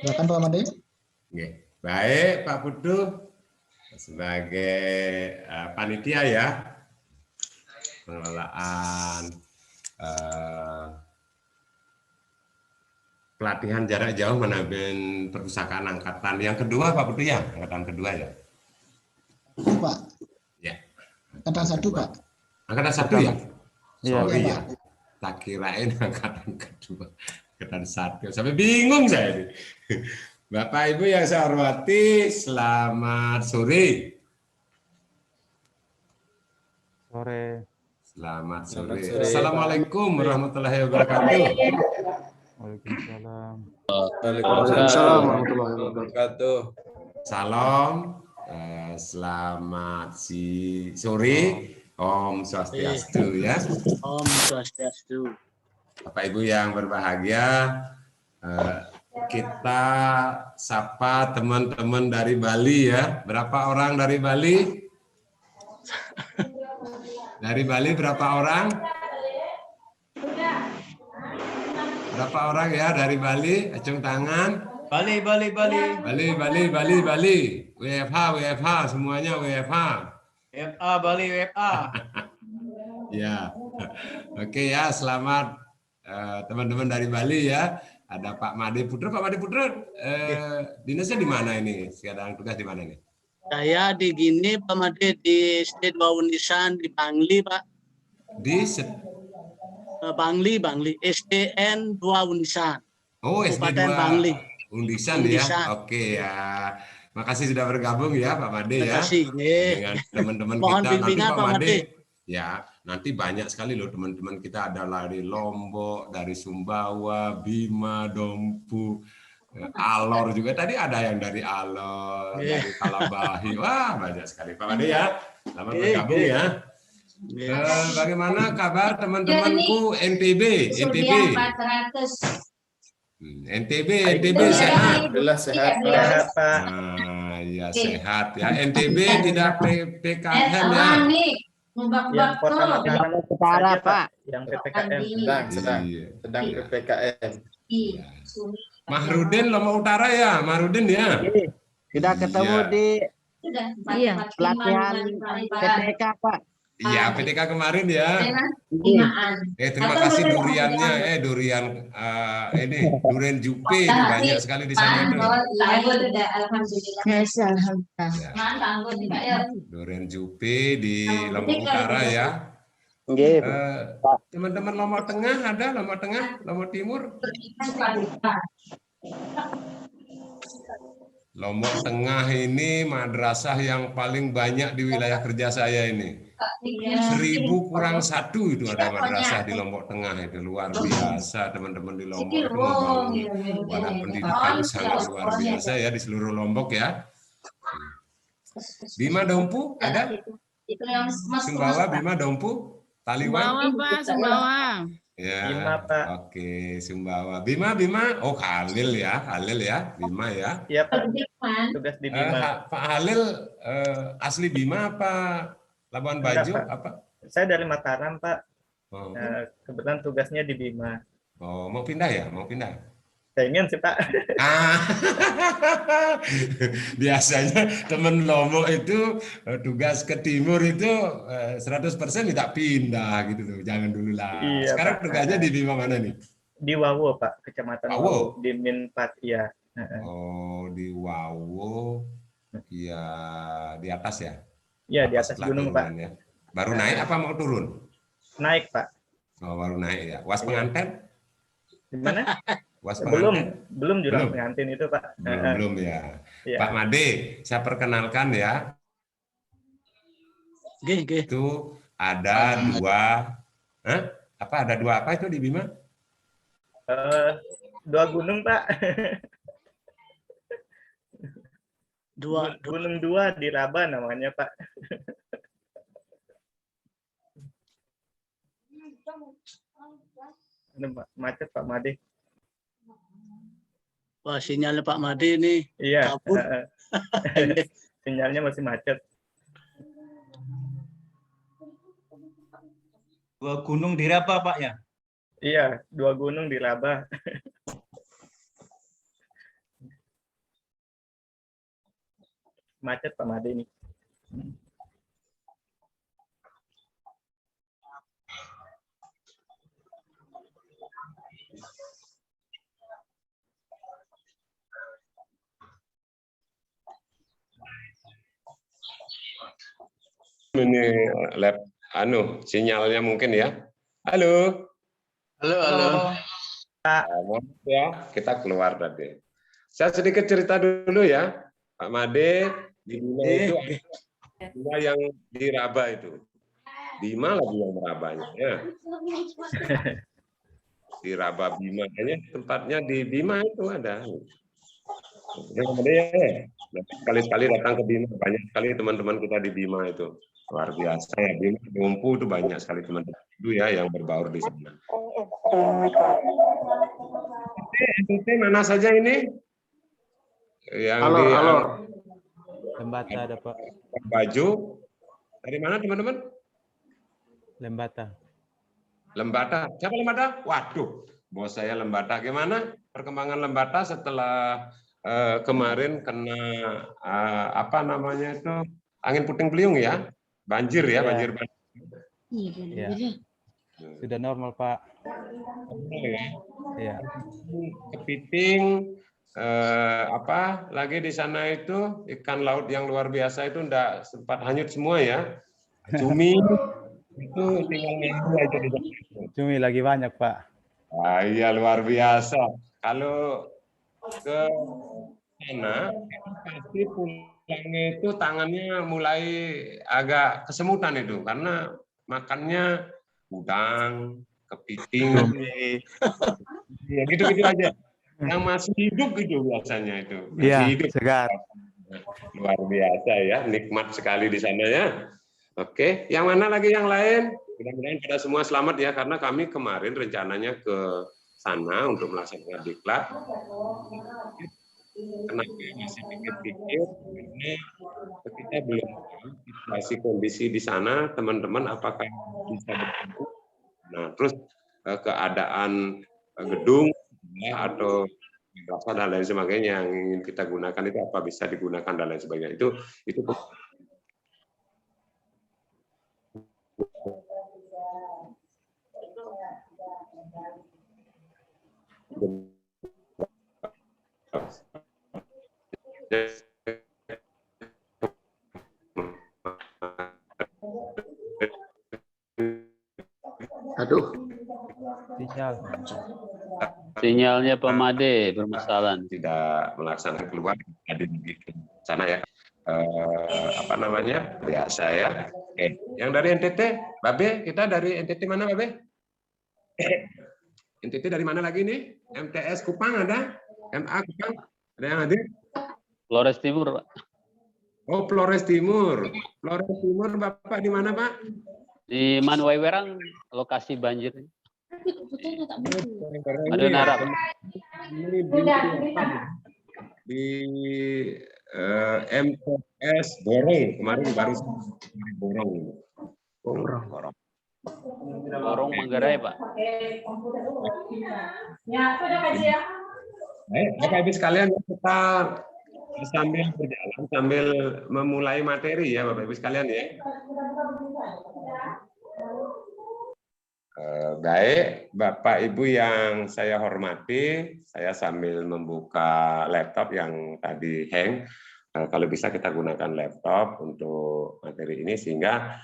Silakan Pak Made. Oke. Baik Pak Putu sebagai panitia ya pengelolaan pelatihan jarak jauh manajemen perpustakaan angkatan yang kedua Pak Putu ya, angkatan kedua ya. Pak. Ya. Angkatan 1 Pak. Angkatan 1 ya. Sorry ya. Ya. Tak kirain angkatan kedua, angkatan 1. Sampai bingung saya ini. Bapak Ibu yang saya hormati, selamat sore. Sore. Selamat sore. Assalamualaikum warahmatullahi wabarakatuh. Waalaikumsalam. Waalaikumsalam warahmatullahi wabarakatuh. Salam, selamat sore. Om Swastiastu ya. Om Swastiastu. Bapak Ibu yang berbahagia, kita sapa teman-teman dari Bali ya. Berapa orang dari Bali? Dari Bali berapa orang? Berapa orang ya dari Bali? Acung tangan. Bali. WFH semuanya WFH. WFA Bali WFA. Ya. Oke ya, selamat teman-teman dari Bali ya. Ada Pak Made Putra. Pak Made Putra, dinasnya di mana ini? Sekarang tugas di mana nih? Saya di gini Pak Made di State Wawunisan di Bangli Pak. Di Bangli, SDN 2 Unisan. Oh, SD 2 Bangli. Undisan ya. Oke ya. Makasih sudah bergabung ya Pak Made ya. Makasih. Dengan teman-teman Mohon kita nanti bimbingan Pak Made. Ya, nanti banyak sekali loh teman-teman kita, ada dari Lombok, dari Sumbawa, Bima, Dompu, Alor juga. Tadi ada yang dari Alor, dari Kalabahi. Wah, banyak sekali Pak Made ya. Selamat bergabung ya. Bagaimana kabar teman-temanku NTB? NTB sehat. Alhamdulillah sehat Pak. Ya sehat ya. NTB tidak PPKM ya. Yang Kota Mataram Utara Pak. Yang PPKM sedang PPKM. Mahrudin Lombok Utara ya, Mahrudin ya. Sudah ketemu di pelatihan PTK Pak. Iya, PTK kemarin ya. Terima kasih duriannya, durian durian Jupe itu banyak sekali di sana itu. Durian Jupe di Lombok Utara ya. Teman-teman Lombok Tengah ada, Lombok Tengah, Lombok Timur. Lombok Tengah ini madrasah yang paling banyak di wilayah kerja saya ini. 1000 kurang 1 itu ada madrasah di Lombok Tengah, itu luar biasa. Teman-teman di Lombok itu membangun wadah pendidikan sangat luar biasa ya di seluruh Lombok ya. Bima Dompu ada? Sumbawa, Bima Dompu, Taliwan. Sumbawa Pak, Sumbawa. Ya, Bima, Pak. Oke, Sumbawa. Bima. Oh, Halil ya, Bima ya. Iya Pak. Tugas di Bima. Pak Halil asli Bima apa Labuan Bajo apa? Saya dari Mataram Pak. Oh. Kebetulan tugasnya di Bima. Oh, mau pindah ya? Mau pindah? Pengen sih Pak. Biasanya teman Lombok itu tugas ke timur itu 100% tidak pindah gitu loh. Jangan dulu lah. Iya, sekarang Pak. tugasnya di Bima mana nih? Di Wawo Pak, Kecamatan Wawo, di Minpat ya. Oh, di Wawo. Ya, di atas ya? Iya, di atas gunung Pak. Ya. Baru naik apa mau turun? Naik Pak. Oh, baru naik ya. Was pengantin? Gimana? Was belum jurang pengantin itu Pak. Belum ya. Ya. Pak Made, saya perkenalkan ya. Itu ada ada dua apa itu di Bima? 2 gunung Pak. Gunung 2 di Raba namanya Pak. Macet Pak Made. Wah, sinyalnya Pak Made ini. Iya. Sinyalnya masih macet. 2 gunung di Raba Pak ya? Iya, 2 gunung di Raba. macet Pak Made ini. Ini lab sinyalnya mungkin ya. Halo. Halo, halo. Mohon maaf ya, kita keluar tadi. Saya sedikit cerita dulu ya, Pak Made. Di Bima itu ada Bima yang diraba itu. Bima lagi yang merabanya. Ya. Diraba Bima, kayaknya tempatnya di Bima itu ada. Sekali-sekali datang ke Bima, banyak sekali teman-teman kita di Bima itu. Luar biasa ya, Bima Ngumpu itu banyak sekali teman-teman itu ya yang berbaur di sana. NTT mana saja ini? Yang Halo. Lembata ada Pak. Baju. Dari mana teman-teman? Lembata. Lembata. Siapa Lembata? Waduh, bos saya Lembata. Gimana perkembangan Lembata setelah kemarin kena apa namanya itu angin puting beliung ya? Banjir ya, banjir. Ya. Sudah normal Pak. Ya. Kepiting apa lagi di sana itu ikan laut yang luar biasa itu enggak sempat hanyut semua ya. Cumi itu tinggal minggu aja di sana. Cumi lagi banyak Pak. Iya luar biasa. Kalau ke sana pasti pulangnya itu tangannya mulai agak kesemutan itu karena makannya udang, kepiting, ya gitu-gitu aja. Yang masih hidup itu biasanya itu. Masih hidup. Segar. Luar biasa ya, nikmat sekali di sana ya. Oke, yang mana lagi yang lain? Mudah-mudahan pada semua selamat ya, karena kami kemarin rencananya ke sana untuk melaksanakan diklat. Kenapa masih pikir-pikir? Karena kita belum tahu situasi kondisi di sana, teman-teman apakah bisa bertemu. Nah, terus keadaan gedung ya, atau dan lain sebagainya yang ingin kita gunakan itu apa bisa digunakan dan lain sebagainya itu Aduh. Sinyalnya Pak Made bermasalah. Tidak melaksanakan keluar di sana ya. Apa namanya biasa ya. Yang dari NTT, Babe, kita dari NTT mana Babe? NTT dari mana lagi nih? MTS Kupang ada? MA Kupang ada yang hadir? Flores Timur, Pak. Oh Flores Timur. Flores Timur Bapak di mana Pak? Di Manuai Werang, lokasi banjir. Ada Narap. Di MTS Borong kemarin baru Borong. Borong Manggarai, Pak. Baik, Bapak Ibu sekalian kita sambil berjalan sambil memulai materi ya Bapak Ibu sekalian ya. Baik, Bapak Ibu yang saya hormati, saya sambil membuka laptop yang tadi hang. Kalau bisa kita gunakan laptop untuk materi ini sehingga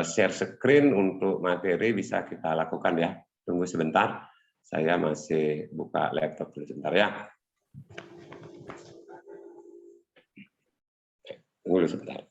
share screen untuk materi bisa kita lakukan ya. Tunggu sebentar, saya masih buka laptop dulu sebentar ya. Tunggu dulu sebentar.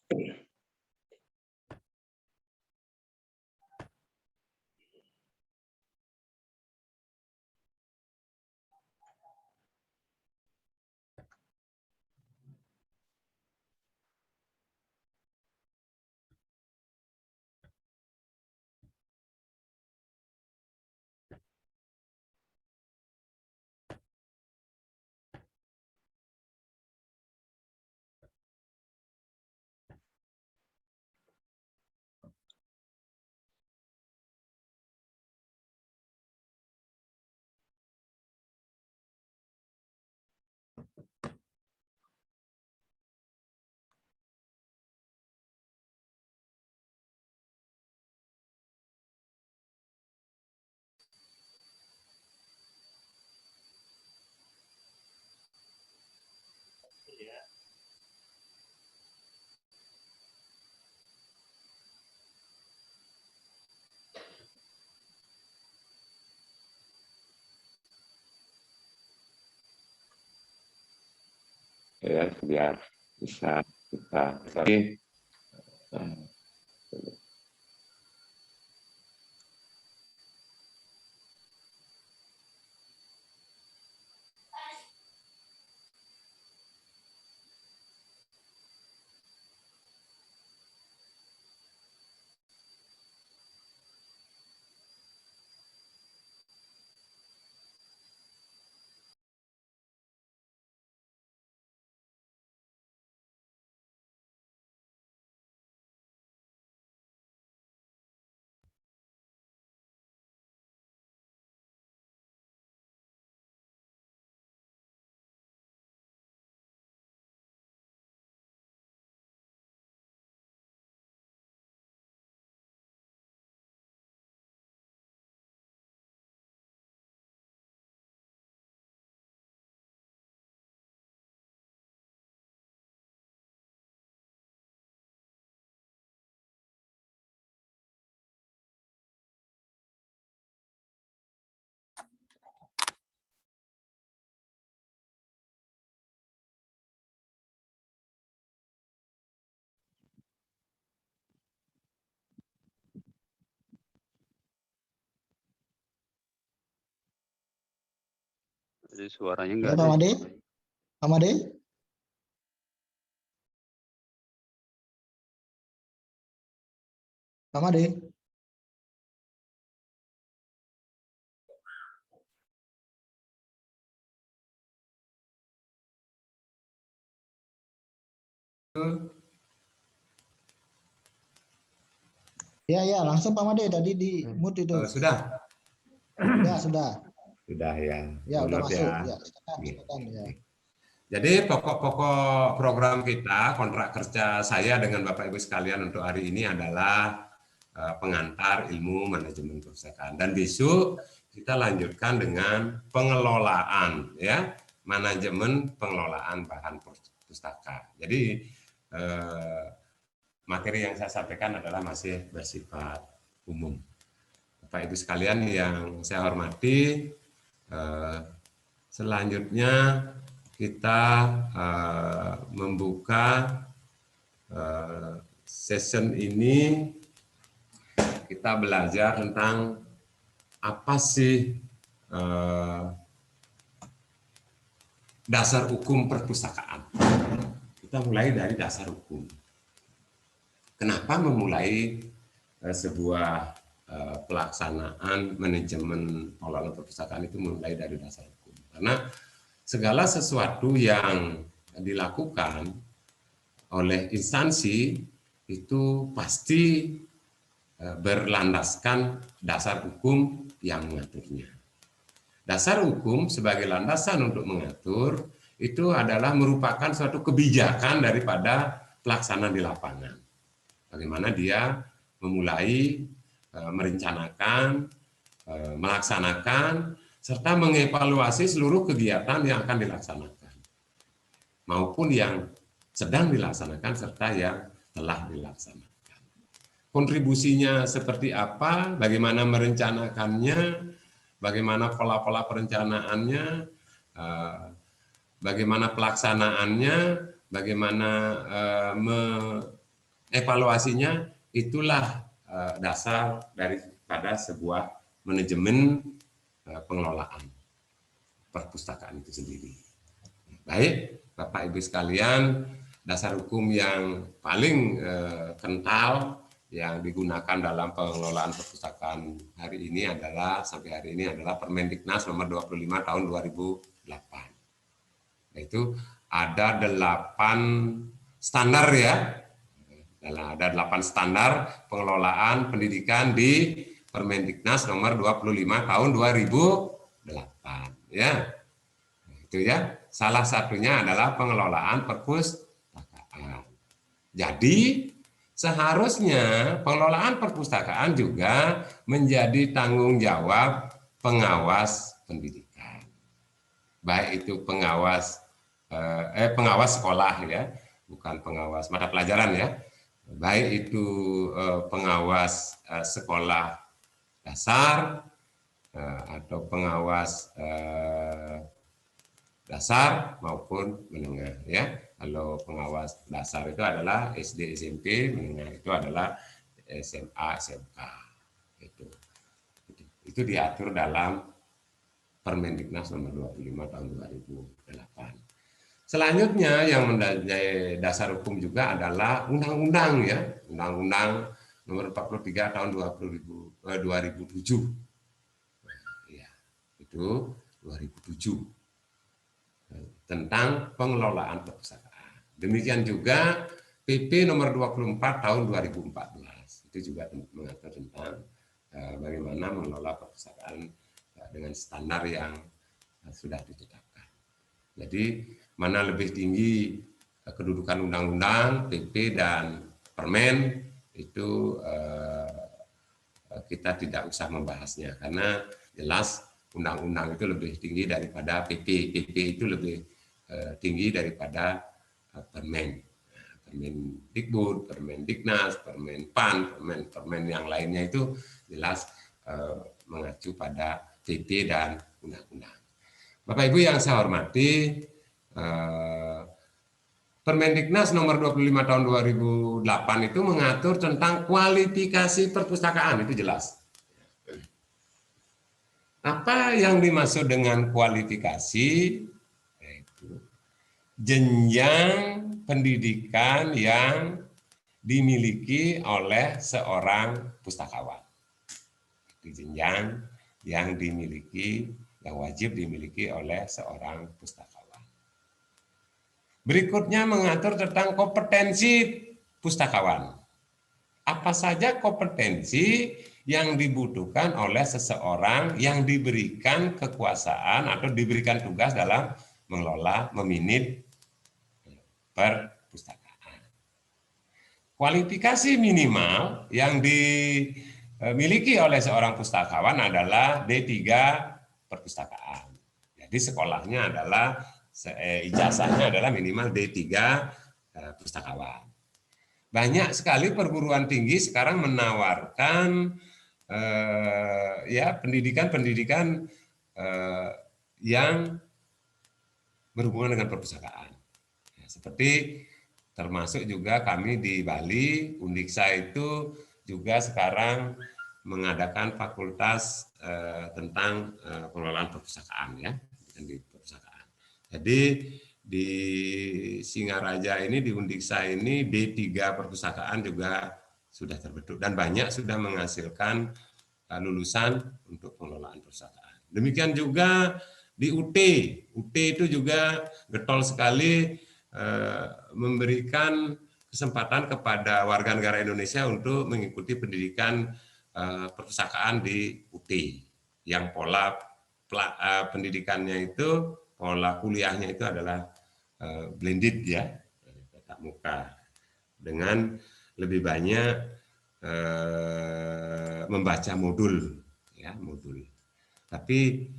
ya, biar bisa kita Jadi suaranya Ya, enggak Pak ada. Made? Pak Made? Pak Made? Ya, langsung Pak Made tadi di mute itu. Sudah. Ya, sudah. Sudah ya. Ya, udah Maaf masuk. ya. Ya, silakan ya. Jadi pokok-pokok program kita, kontrak kerja saya dengan Bapak Ibu sekalian untuk hari ini adalah pengantar ilmu manajemen perpustakaan. Dan besok kita lanjutkan dengan pengelolaan, ya, manajemen pengelolaan bahan pustaka. Jadi materi yang saya sampaikan adalah masih bersifat umum. Bapak Ibu sekalian yang saya hormati, selanjutnya kita membuka session ini. Kita belajar tentang apa sih dasar hukum perpustakaan. Kita mulai dari dasar hukum. Kenapa memulai sebuah pelaksanaan manajemen pengelolaan perpustakaan itu mulai dari dasar hukum? Karena segala sesuatu yang dilakukan oleh instansi itu pasti berlandaskan dasar hukum yang mengaturnya. Dasar hukum sebagai landasan untuk mengatur itu adalah merupakan suatu kebijakan daripada pelaksana di lapangan. Bagaimana dia memulai, merencanakan, melaksanakan, serta mengevaluasi seluruh kegiatan yang akan dilaksanakan, maupun yang sedang dilaksanakan serta yang telah dilaksanakan. Kontribusinya seperti apa, bagaimana merencanakannya, bagaimana pola-pola perencanaannya, bagaimana pelaksanaannya, bagaimana mengevaluasinya, itulah dasar daripada sebuah manajemen pengelolaan perpustakaan itu sendiri. Baik, Bapak Ibu sekalian, dasar hukum yang paling kental yang digunakan dalam pengelolaan perpustakaan hari ini adalah Permendiknas nomor 25 tahun 2008. Yaitu ada 8 standar ya. Ada 8 standar pengelolaan pendidikan di Permendiknas nomor 25 tahun 2008 ya. Itu ya. Salah satunya adalah pengelolaan perpustakaan. Jadi seharusnya pengelolaan perpustakaan juga menjadi tanggung jawab pengawas pendidikan. Baik itu pengawas sekolah ya, bukan pengawas mata pelajaran ya. Baik itu pengawas sekolah dasar atau pengawas dasar maupun menengah ya. Kalau pengawas dasar itu adalah SD, SMP, menengah itu adalah SMA, SMK. Itu diatur dalam Permendiknas nomor 25 tahun 2008. Selanjutnya yang menjadi dasar hukum juga adalah undang-undang ya, Undang-Undang nomor 43 tahun 2007. Ya, itu 2007 tentang pengelolaan perpustakaan. Demikian juga PP nomor 24 tahun 2014. Itu juga mengatur tentang bagaimana mengelola perpustakaan dengan standar yang sudah ditetapkan. Jadi mana lebih tinggi kedudukan undang-undang, PP dan permen itu kita tidak usah membahasnya karena jelas undang-undang itu lebih tinggi daripada PP. PP itu lebih tinggi daripada permen. Permen Dikbud, permen Diknas, permen PAN, permen yang lainnya itu jelas mengacu pada PP dan undang-undang. Bapak Ibu yang saya hormati, Permendiknas nomor 25 tahun 2008 itu mengatur tentang kualifikasi perpustakaan, itu jelas. Apa yang dimaksud dengan kualifikasi? Yaitu jenjang pendidikan yang dimiliki oleh seorang pustakawan. Itu jenjang yang dimiliki, yang wajib dimiliki oleh seorang pustakawan. Berikutnya mengatur tentang kompetensi pustakawan. Apa saja kompetensi yang dibutuhkan oleh seseorang yang diberikan kekuasaan atau diberikan tugas dalam mengelola, meminit perpustakaan. Kualifikasi minimal yang dimiliki oleh seorang pustakawan adalah D3 perpustakaan. Jadi sekolahnya adalah ijazahnya adalah minimal D3 pustakawan. Banyak sekali perguruan tinggi sekarang menawarkan ya pendidikan yang berhubungan dengan perpustakaan. Ya, seperti termasuk juga kami di Bali, Undiksa itu juga sekarang mengadakan fakultas tentang pengelolaan perpustakaan ya, di perpustakaan. Jadi di Singaraja ini, di Undiksa ini D3 perpustakaan juga sudah terbentuk dan banyak sudah menghasilkan lulusan untuk pengelolaan perpustakaan. Demikian juga di UT. UT itu juga getol sekali memberikan kesempatan kepada warga negara Indonesia untuk mengikuti pendidikan perpustakaan di UT. Yang pola pendidikannya itu, pola kuliahnya itu adalah blended ya, tatap muka dengan lebih banyak membaca modul ya, modul. Tapi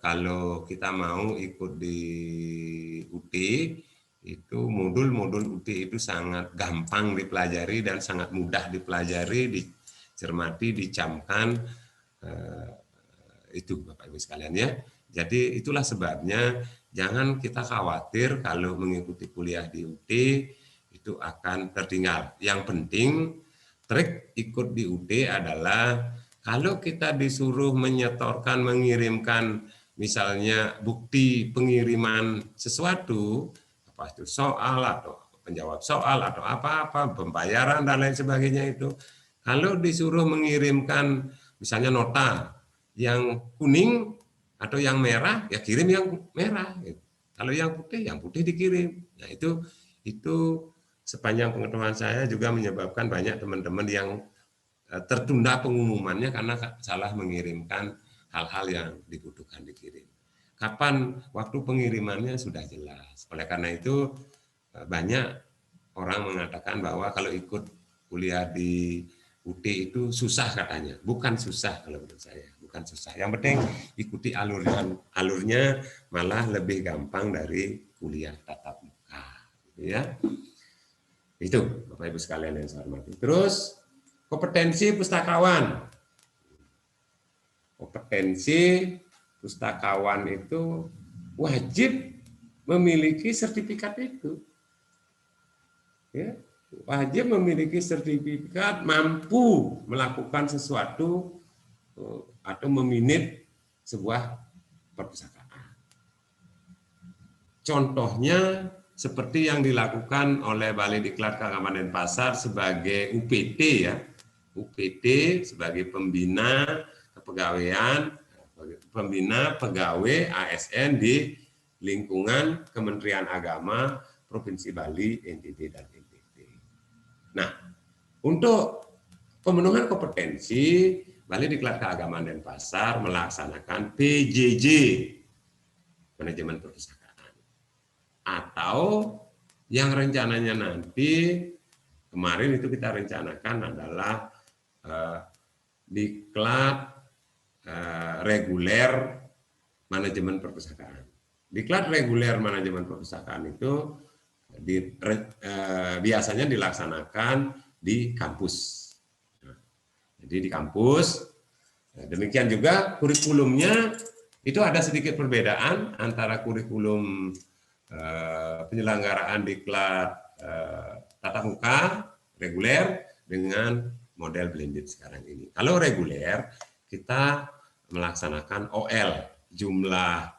kalau kita mau ikut di UT itu modul-modul UT itu sangat gampang dipelajari dan sangat mudah dipelajari, dicermati, dicamkan itu Bapak Ibu sekalian ya. Jadi itulah sebabnya jangan kita khawatir kalau mengikuti kuliah di UT itu akan tertinggal. Yang penting trik ikut di UT adalah kalau kita disuruh menyetorkan, mengirimkan misalnya bukti pengiriman sesuatu, apa itu soal atau penjawab soal atau apa-apa, pembayaran dan lain sebagainya itu, kalau disuruh mengirimkan misalnya nota yang kuning atau yang merah, ya kirim yang merah. Kalau yang putih dikirim. Nah itu sepanjang pengetahuan saya juga menyebabkan banyak teman-teman yang tertunda pengumumannya karena salah mengirimkan hal-hal yang dibutuhkan dikirim. Kapan waktu pengirimannya sudah jelas. Oleh karena itu banyak orang mengatakan bahwa kalau ikut kuliah di UT itu susah katanya. Bukan susah kalau menurut saya. Bukan susah. Yang penting ikuti alurnya malah lebih gampang dari kuliah tatap muka. Gitu ya. Itu Bapak Ibu sekalian yang saya hormati. Terus kompetensi pustakawan. Kompetensi pustakawan itu wajib memiliki sertifikat itu. Ya, wajib memiliki sertifikat mampu melakukan sesuatu atau meminit sebuah perpustakaan. Contohnya seperti yang dilakukan oleh Balai Diklat Keagamaan Denpasar sebagai UPT ya. UPT sebagai pembina kepegawaian, pembina pegawai ASN di lingkungan Kementerian Agama Provinsi Bali, NTT dan NTT. Nah, untuk pemenuhan kompetensi, Balai Diklat Keagamaan Denpasar melaksanakan PJJ, manajemen perpustakaan. Atau yang rencananya nanti, kemarin itu kita rencanakan adalah diklat reguler manajemen perpustakaan. Diklat reguler manajemen perpustakaan itu biasanya dilaksanakan di kampus. Jadi di kampus, demikian juga kurikulumnya itu ada sedikit perbedaan antara kurikulum penyelenggaraan diklat tatap muka reguler dengan model blended sekarang ini. Kalau reguler kita melaksanakan OL, jumlah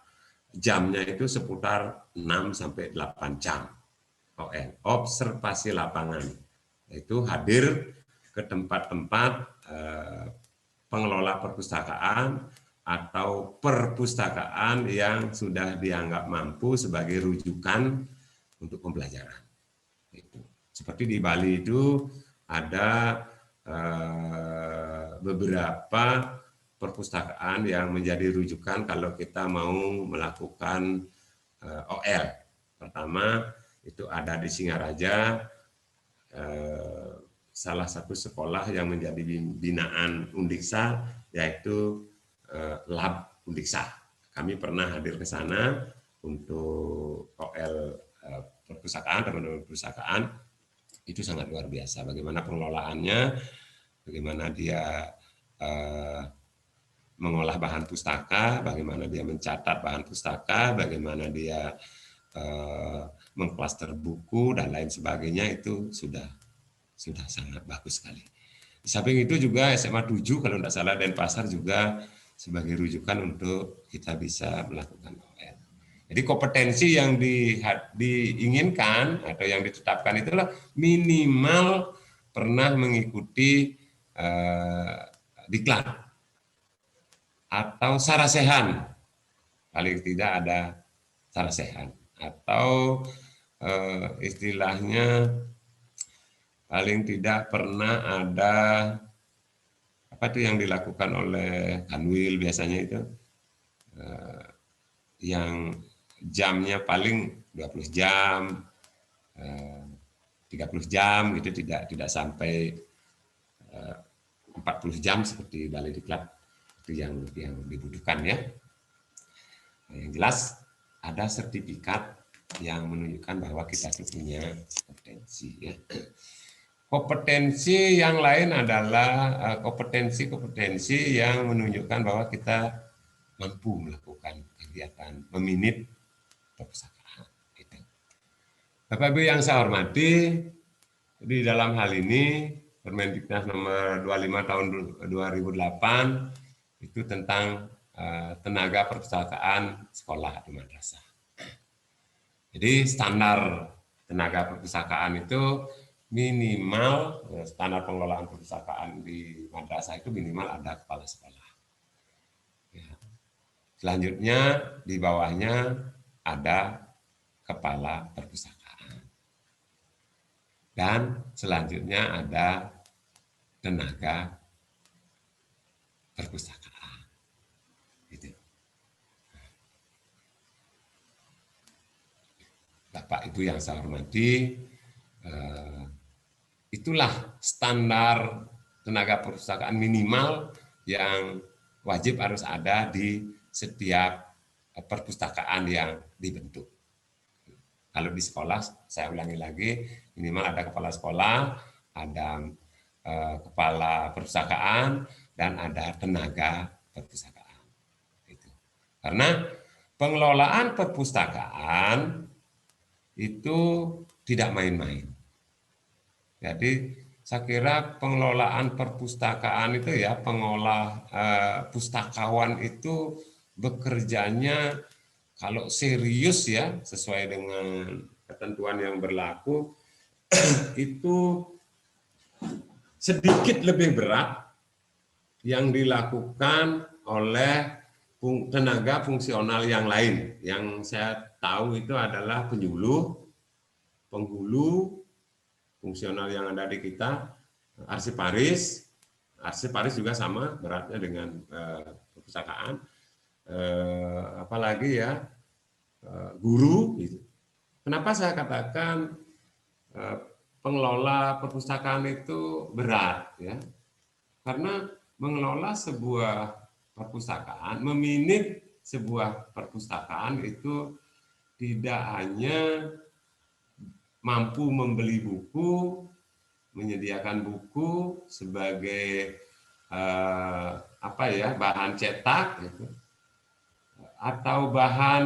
jamnya itu seputar 6 sampai 8 jam. OL, observasi lapangan. Itu hadir ke tempat-tempat pengelola perpustakaan atau perpustakaan yang sudah dianggap mampu sebagai rujukan untuk pembelajaran. Seperti di Bali itu ada beberapa perpustakaan yang menjadi rujukan kalau kita mau melakukan OL. Pertama itu ada di Singaraja, salah satu sekolah yang menjadi binaan Undiksa, yaitu Lab Undiksa. Kami pernah hadir ke sana untuk OL perpustakaan, teman-teman perpustakaan. Itu sangat luar biasa. Bagaimana pengelolaannya, bagaimana dia mengolah bahan pustaka, bagaimana dia mencatat bahan pustaka, bagaimana dia mengklaster buku dan lain sebagainya, itu sudah sangat bagus sekali. Di samping itu juga SMA 7 kalau tidak salah Denpasar juga sebagai rujukan untuk kita bisa melakukan OL. Jadi kompetensi yang diinginkan atau yang ditetapkan itulah minimal pernah mengikuti diklat atau sarasehan, paling tidak ada sarasehan, atau istilahnya paling tidak pernah ada apa itu yang dilakukan oleh Kanwil biasanya itu yang jamnya paling 20 jam, 30 jam gitu, tidak sampai 40 jam seperti Balai Diklat, itu yang dibutuhkan ya. Yang jelas ada sertifikat yang menunjukkan bahwa kita punya kompetensi ya. Kompetensi yang lain adalah kompetensi yang menunjukkan bahwa kita mampu melakukan kegiatan meminit perpustakaan. Gitu. Bapak Ibu yang saya hormati, di dalam hal ini Permendiknas nomor 25 tahun 2008 itu tentang tenaga perpustakaan sekolah di madrasah. Jadi standar tenaga perpustakaan itu minimal, standar pengelolaan perpustakaan di madrasah itu minimal ada kepala sekolah. Ya. Selanjutnya di bawahnya ada kepala perpustakaan. Dan selanjutnya ada tenaga perpustakaan. Gitu. Bapak Ibu yang saya hormati, itulah standar tenaga perpustakaan minimal yang wajib harus ada di setiap perpustakaan yang dibentuk. Kalau di sekolah, saya ulangi lagi, minimal ada kepala sekolah, ada kepala perpustakaan, dan ada tenaga perpustakaan. Gitu. Karena pengelolaan perpustakaan itu tidak main-main. Jadi saya kira pengelolaan perpustakaan itu ya, pengolah pustakawan itu bekerjanya kalau serius ya, sesuai dengan ketentuan yang berlaku, itu sedikit lebih berat yang dilakukan oleh tenaga fungsional yang lain. Yang saya tahu itu adalah penyuluh, penghulu, fungsional yang ada di kita, arsiparis. Arsiparis juga sama beratnya dengan perpustakaan. Apalagi ya, guru. Gitu. Kenapa saya katakan pengelola perpustakaan itu berat? Ya? Karena mengelola sebuah perpustakaan, memanage sebuah perpustakaan itu tidak hanya mampu membeli buku, menyediakan buku sebagai bahan cetak, gitu, atau bahan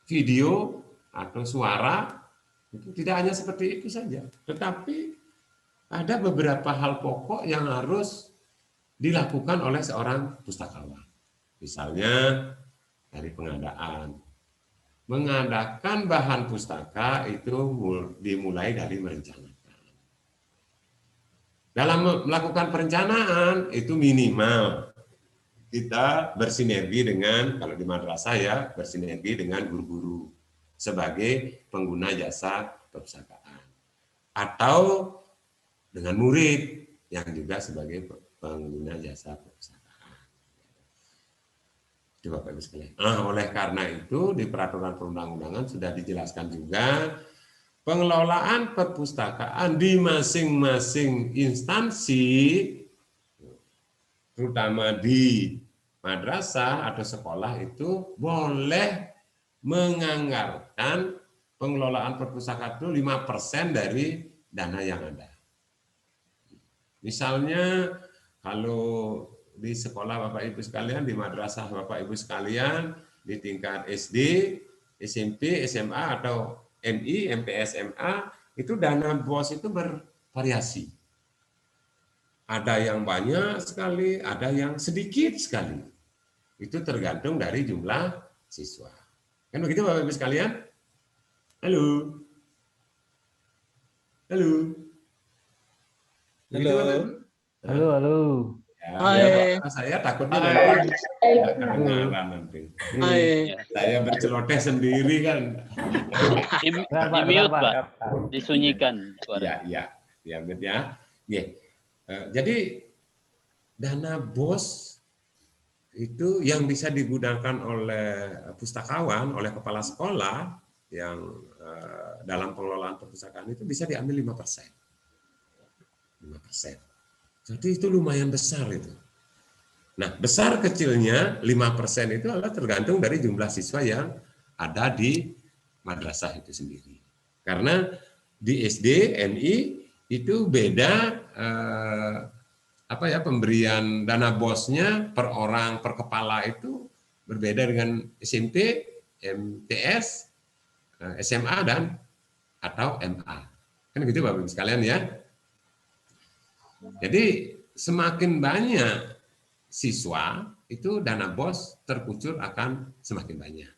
video atau suara, itu tidak hanya seperti itu saja, tetapi ada beberapa hal pokok yang harus dilakukan oleh seorang pustakawan. Misalnya dari pengadaan. Mengadakan bahan pustaka itu dimulai dari merencanakan. Dalam melakukan perencanaan itu minimal kita bersinergi dengan, kalau di madrasah ya, bersinergi dengan guru-guru sebagai pengguna jasa perpustakaan. Atau dengan murid yang juga sebagai pengguna jasa perpustakaan. Itu Bapak Ibu sekalian. Oleh karena itu di peraturan perundang-undangan sudah dijelaskan juga pengelolaan perpustakaan di masing-masing instansi, terutama di madrasah atau sekolah, itu boleh menganggarkan pengelolaan perpustakaan itu 5% dari dana yang ada. Misalnya kalau di sekolah Bapak Ibu sekalian, di madrasah Bapak Ibu sekalian, di tingkat SD, SMP, SMA, atau MI, MPSMA, itu dana BOS itu bervariasi. Ada yang banyak sekali, ada yang sedikit sekali. Itu tergantung dari jumlah siswa. Kan begitu Bapak Ibu sekalian? Halo? Halo? Begitu, Bapak Ibu? Halo, halo. Ya, saya takutnya nanti kedengaran nanti. Saya berceloteh sendiri kan. Di mute Pak, disunyikan suara. Ya. Jadi dana BOS itu yang bisa digunakan oleh pustakawan, oleh kepala sekolah yang dalam pengelolaan perpustakaan itu bisa diambil 5%. 5%. Jadi itu lumayan besar itu. Nah, besar kecilnya 5% itu adalah tergantung dari jumlah siswa yang ada di madrasah itu sendiri. Karena di SD, MI itu beda pemberian dana BOS-nya per orang, per kepala itu berbeda dengan SMP, MTS, SMA dan atau MA. Kan gitu Bapak Ibu sekalian ya. Jadi semakin banyak siswa itu dana BOS terkucur akan semakin banyak.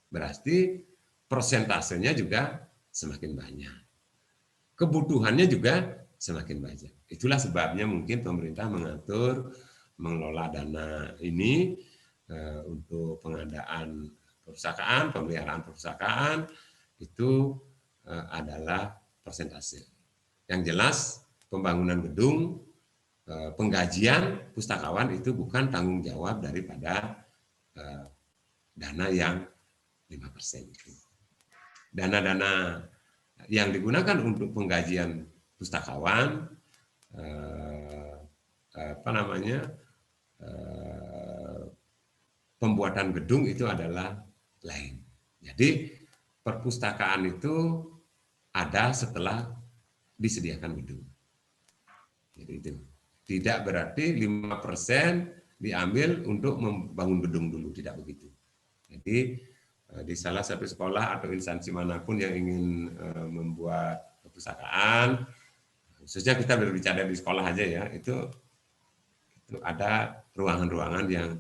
Berarti persentasenya juga semakin banyak. Kebutuhannya juga semakin banyak. Itulah sebabnya mungkin pemerintah mengelola dana ini untuk pengadaan perpustakaan, pemeliharaan perpustakaan itu adalah persentase. Yang jelas pembangunan gedung, penggajian pustakawan itu bukan tanggung jawab daripada dana yang 5% itu. Dana-dana yang digunakan untuk penggajian pustakawan, pembuatan gedung itu adalah lain. Jadi perpustakaan itu ada setelah disediakan gedung. Jadi itu tidak berarti 5% diambil untuk membangun gedung dulu, tidak begitu. Jadi di salah satu sekolah atau instansi manapun yang ingin membuat perpustakaan, khususnya kita berbicara di sekolah aja ya, itu ada ruangan-ruangan yang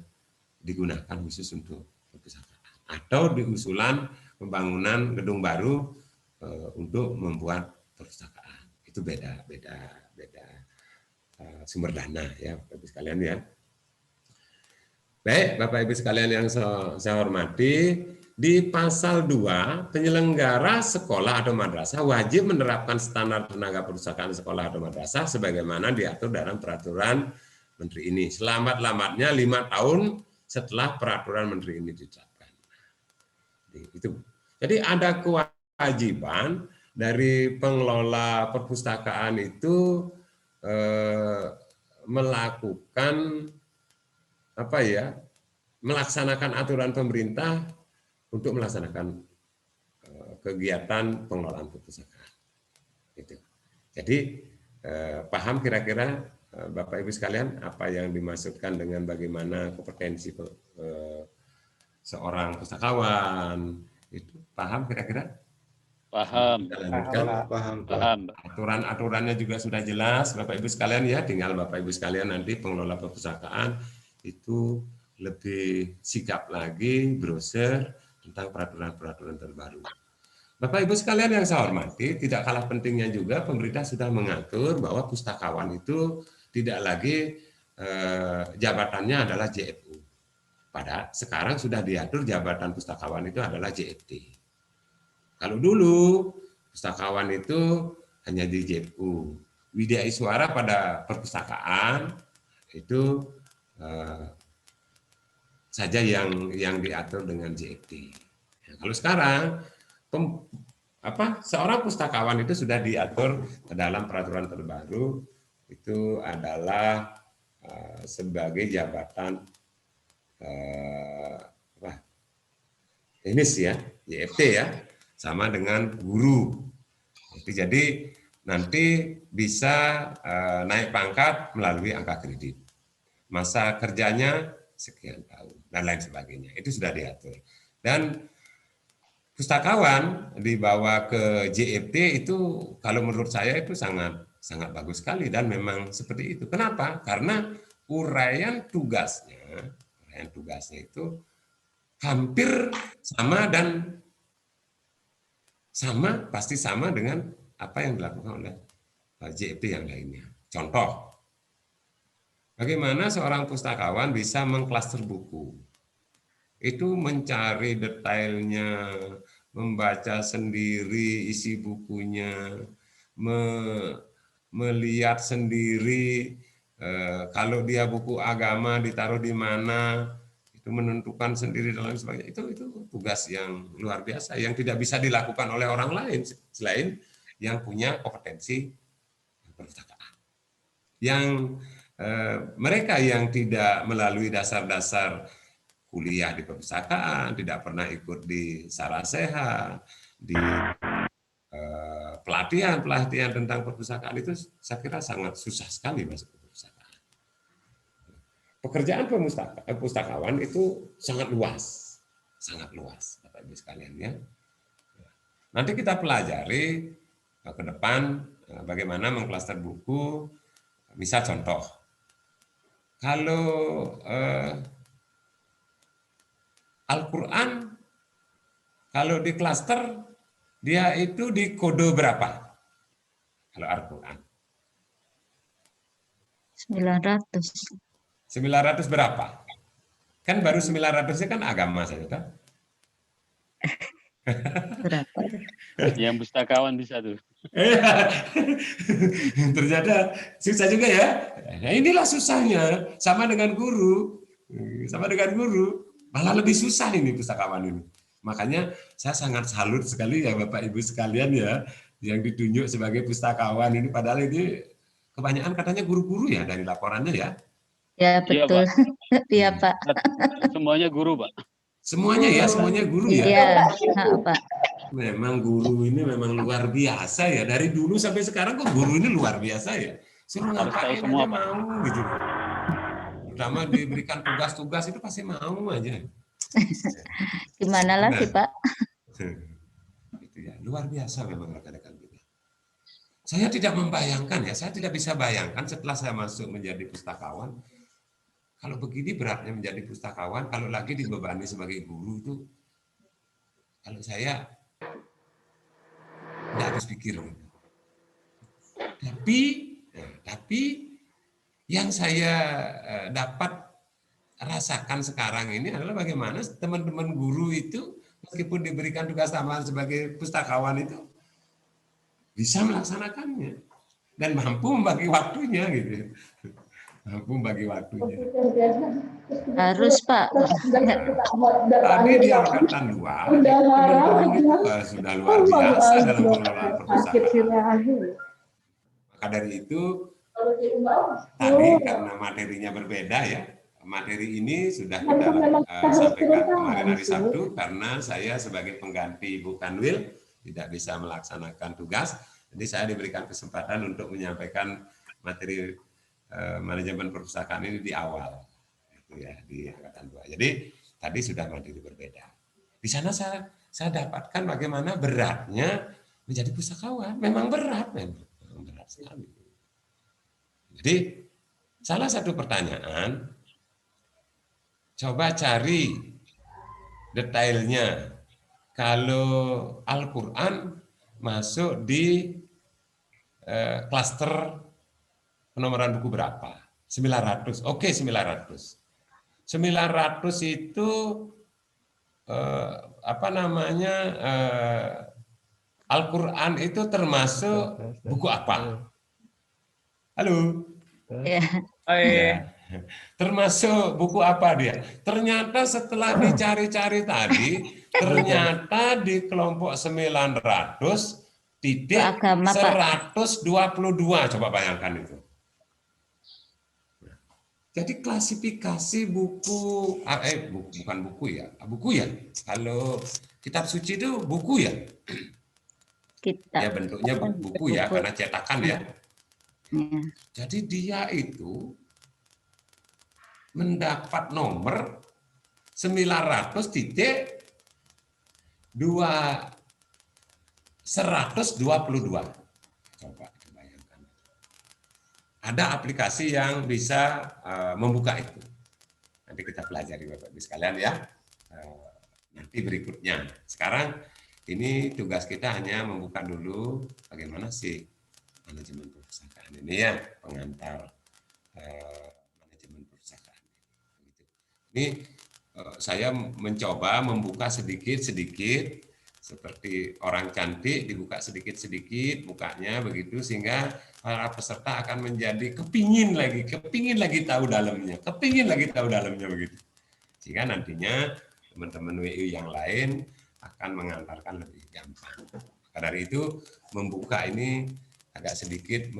digunakan khusus untuk perpustakaan. Atau di usulan pembangunan gedung baru untuk membuat perpustakaan. Itu beda sumber dana ya Bapak Ibu sekalian ya. Baik, Bapak Ibu sekalian yang saya hormati, di pasal 2, penyelenggara sekolah atau madrasah wajib menerapkan standar tenaga perpustakaan sekolah atau madrasah sebagaimana diatur dalam peraturan Menteri ini. Selamat-lamatnya 5 tahun setelah peraturan Menteri ini ditetapkan. Itu. Jadi ada kewajiban dari pengelola perpustakaan itu melakukan melaksanakan aturan pemerintah untuk melaksanakan kegiatan pengelolaan perpustakaan. Gitu. Jadi paham kira-kira Bapak Ibu sekalian apa yang dimaksudkan dengan bagaimana kompetensi seorang pustakawan itu paham kira-kira? Paham. Paham. Aturan-aturannya juga sudah jelas Bapak Ibu sekalian ya, tinggal Bapak Ibu sekalian nanti pengelola perpustakaan itu lebih sigap lagi brosur tentang peraturan-peraturan terbaru. Bapak Ibu sekalian yang saya hormati, tidak kalah pentingnya juga pemerintah sudah mengatur bahwa pustakawan itu tidak lagi jabatannya adalah JFU. Padahal sekarang sudah diatur jabatan pustakawan itu adalah JFT. Kalau dulu pustakawan itu hanya di JFU. Widya Iswara pada perpustakaan itu saja yang diatur dengan JFT. Nah, kalau sekarang seorang pustakawan itu sudah diatur dalam peraturan terbaru itu adalah sebagai jabatan teknis ya, JFT ya, sama dengan guru. Jadi nanti bisa naik pangkat melalui angka kredit. Masa kerjanya sekian tahun dan lain sebagainya. Itu sudah diatur. Dan pustakawan dibawa ke JFT itu kalau menurut saya itu sangat bagus sekali dan memang seperti itu. Kenapa? Karena uraian tugasnya itu hampir sama dan pasti sama dengan apa yang dilakukan oleh JFT yang lainnya. Contoh, bagaimana seorang pustakawan bisa mengklaster buku? Itu mencari detailnya, membaca sendiri isi bukunya, melihat sendiri kalau dia buku agama ditaruh di mana, itu menentukan sendiri dan lain sebagainya. Itu tugas yang luar biasa yang tidak bisa dilakukan oleh orang lain selain yang punya kompetensi perpustakaan. Yang mereka yang tidak melalui dasar-dasar kuliah di perpustakaan, tidak pernah ikut di Sarasehat, di pelatihan tentang perpustakaan itu saya kira sangat susah sekali masuk ke perpustakaan. Pekerjaan pustakawan itu sangat luas Bapak Ibu sekalian ya. Nanti kita pelajari ke depan bagaimana mengklaster buku. Misal contoh, kalau Al-Quran, kalau di klaster dia itu di kode berapa? Kalau Al-Quran 900 berapa? Kan baru 900-nya kan agama saja kan? berapa? Yang pustakawan bisa tuh. Ternyata susah juga ya. Nah, inilah susahnya, sama dengan guru, malah lebih susah ini pustakawan ini. Makanya saya sangat salut sekali ya Bapak Ibu sekalian ya, yang ditunjuk sebagai pustakawan ini, padahal ini kebanyakan katanya guru-guru ya dari laporannya ya. Ya betul. Iya Pak. Semuanya guru Pak. Semuanya guru ya. Iya Pak. Memang guru ini memang luar biasa ya. Dari dulu sampai sekarang kok guru ini luar biasa ya. Suruh ngapain aja mau gitu. Pertama diberikan tugas-tugas itu pasti mau aja. Gimana lagi, Pak? Itu ya, luar biasa memang rekan-rekan kita. Saya tidak membayangkan ya, saya tidak bisa bayangkan setelah saya masuk menjadi pustakawan, kalau begini beratnya menjadi pustakawan, kalau lagi dibebani sebagai guru itu, kalau saya tidak habis pikir. Tapi yang saya dapat rasakan sekarang ini adalah bagaimana teman-teman guru itu meskipun diberikan tugas tambahan sebagai pustakawan itu bisa melaksanakannya dan mampu membagi waktunya gitu. Mampu membagi waktunya. Harus, Pak. Tadi di angkatan 2 teman-teman itu sudah luar biasa dalam pengelolaan perpustakaan. Maka dari itu tadi karena materinya berbeda ya, materi ini sudah kita sampaikan kemarin hari Sabtu karena saya sebagai pengganti Ibu Kanwil tidak bisa melaksanakan tugas, jadi saya diberikan kesempatan untuk menyampaikan materi manajemen perpustakaan ini di awal, itu ya di angkatan 2. Jadi tadi sudah materi berbeda. Di sana saya dapatkan bagaimana beratnya menjadi pustakawan, memang berat sekali. Jadi salah satu pertanyaan. Coba cari detailnya. Kalau Al-Quran masuk di klaster penomoran buku berapa? 900. Oke, 900. 900 itu Al-Quran itu termasuk buku apa? Halo? Ya. Termasuk buku apa dia? Ternyata setelah dicari-cari tadi, ternyata di kelompok 900 titik 122. Coba bayangkan itu. Jadi klasifikasi buku, bukan buku ya, buku ya. Kalau kitab suci itu buku ya. Ya bentuknya buku ya, karena cetakan ya. Jadi dia itu mendapat nomor 122. Coba bayangkan. Ada aplikasi yang bisa membuka itu. Nanti kita pelajari Bapak Ibu sekalian ya. Nanti berikutnya. Sekarang ini tugas kita hanya membuka dulu bagaimana sih manajemen perpustakaan ini ya, pengantar manajemen perpustakaan. Ini saya mencoba membuka sedikit-sedikit seperti orang cantik, dibuka sedikit-sedikit mukanya begitu sehingga para peserta akan menjadi kepingin lagi tahu dalamnya begitu. Sehingga nantinya teman-teman WU yang lain akan mengantarkan lebih gampang. Karena dari itu membuka ini agak sedikit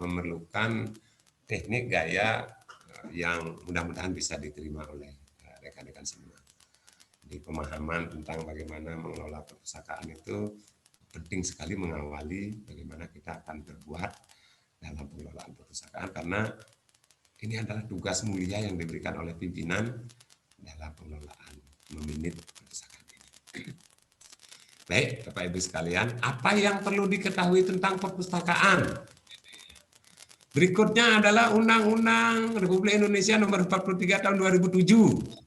memerlukan teknik gaya yang mudah-mudahan bisa diterima oleh rekan-rekan semua. Di pemahaman tentang bagaimana mengelola perpustakaan itu penting sekali mengawali bagaimana kita akan berbuat dalam pengelolaan perpustakaan karena ini adalah tugas mulia yang diberikan oleh pimpinan dalam pengelolaan memanage perpustakaan ini. Baik, Bapak Ibu sekalian, apa yang perlu diketahui tentang perpustakaan? Berikutnya adalah Undang-Undang Republik Indonesia Nomor 43 Tahun 2007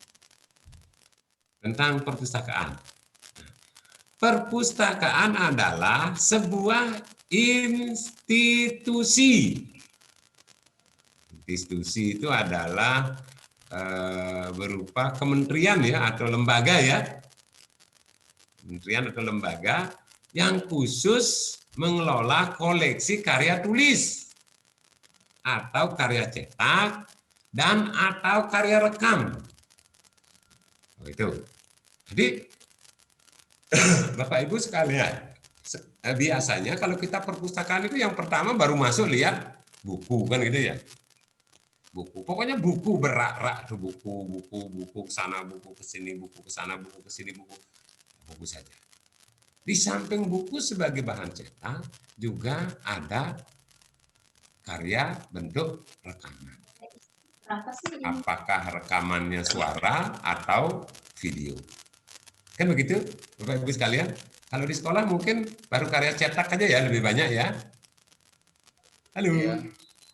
tentang perpustakaan. Perpustakaan adalah sebuah institusi. Institusi itu adalah berupa kementerian ya atau lembaga ya. Kementerian atau lembaga yang khusus mengelola koleksi karya tulis atau karya cetak dan atau karya rekam. Itu. Jadi Bapak Ibu sekalian, biasanya kalau kita perpustakaan itu yang pertama baru masuk lihat buku kan gitu ya. Buku, pokoknya buku berak-rak tuh buku kesana, buku kesini, buku kesana, buku kesini, buku saja. Di samping buku sebagai bahan cetak juga ada karya bentuk rekaman. Apakah rekamannya suara atau video. Kan begitu, Bapak Ibu sekalian? Kalau di sekolah mungkin baru karya cetak aja ya, lebih banyak ya. Halo.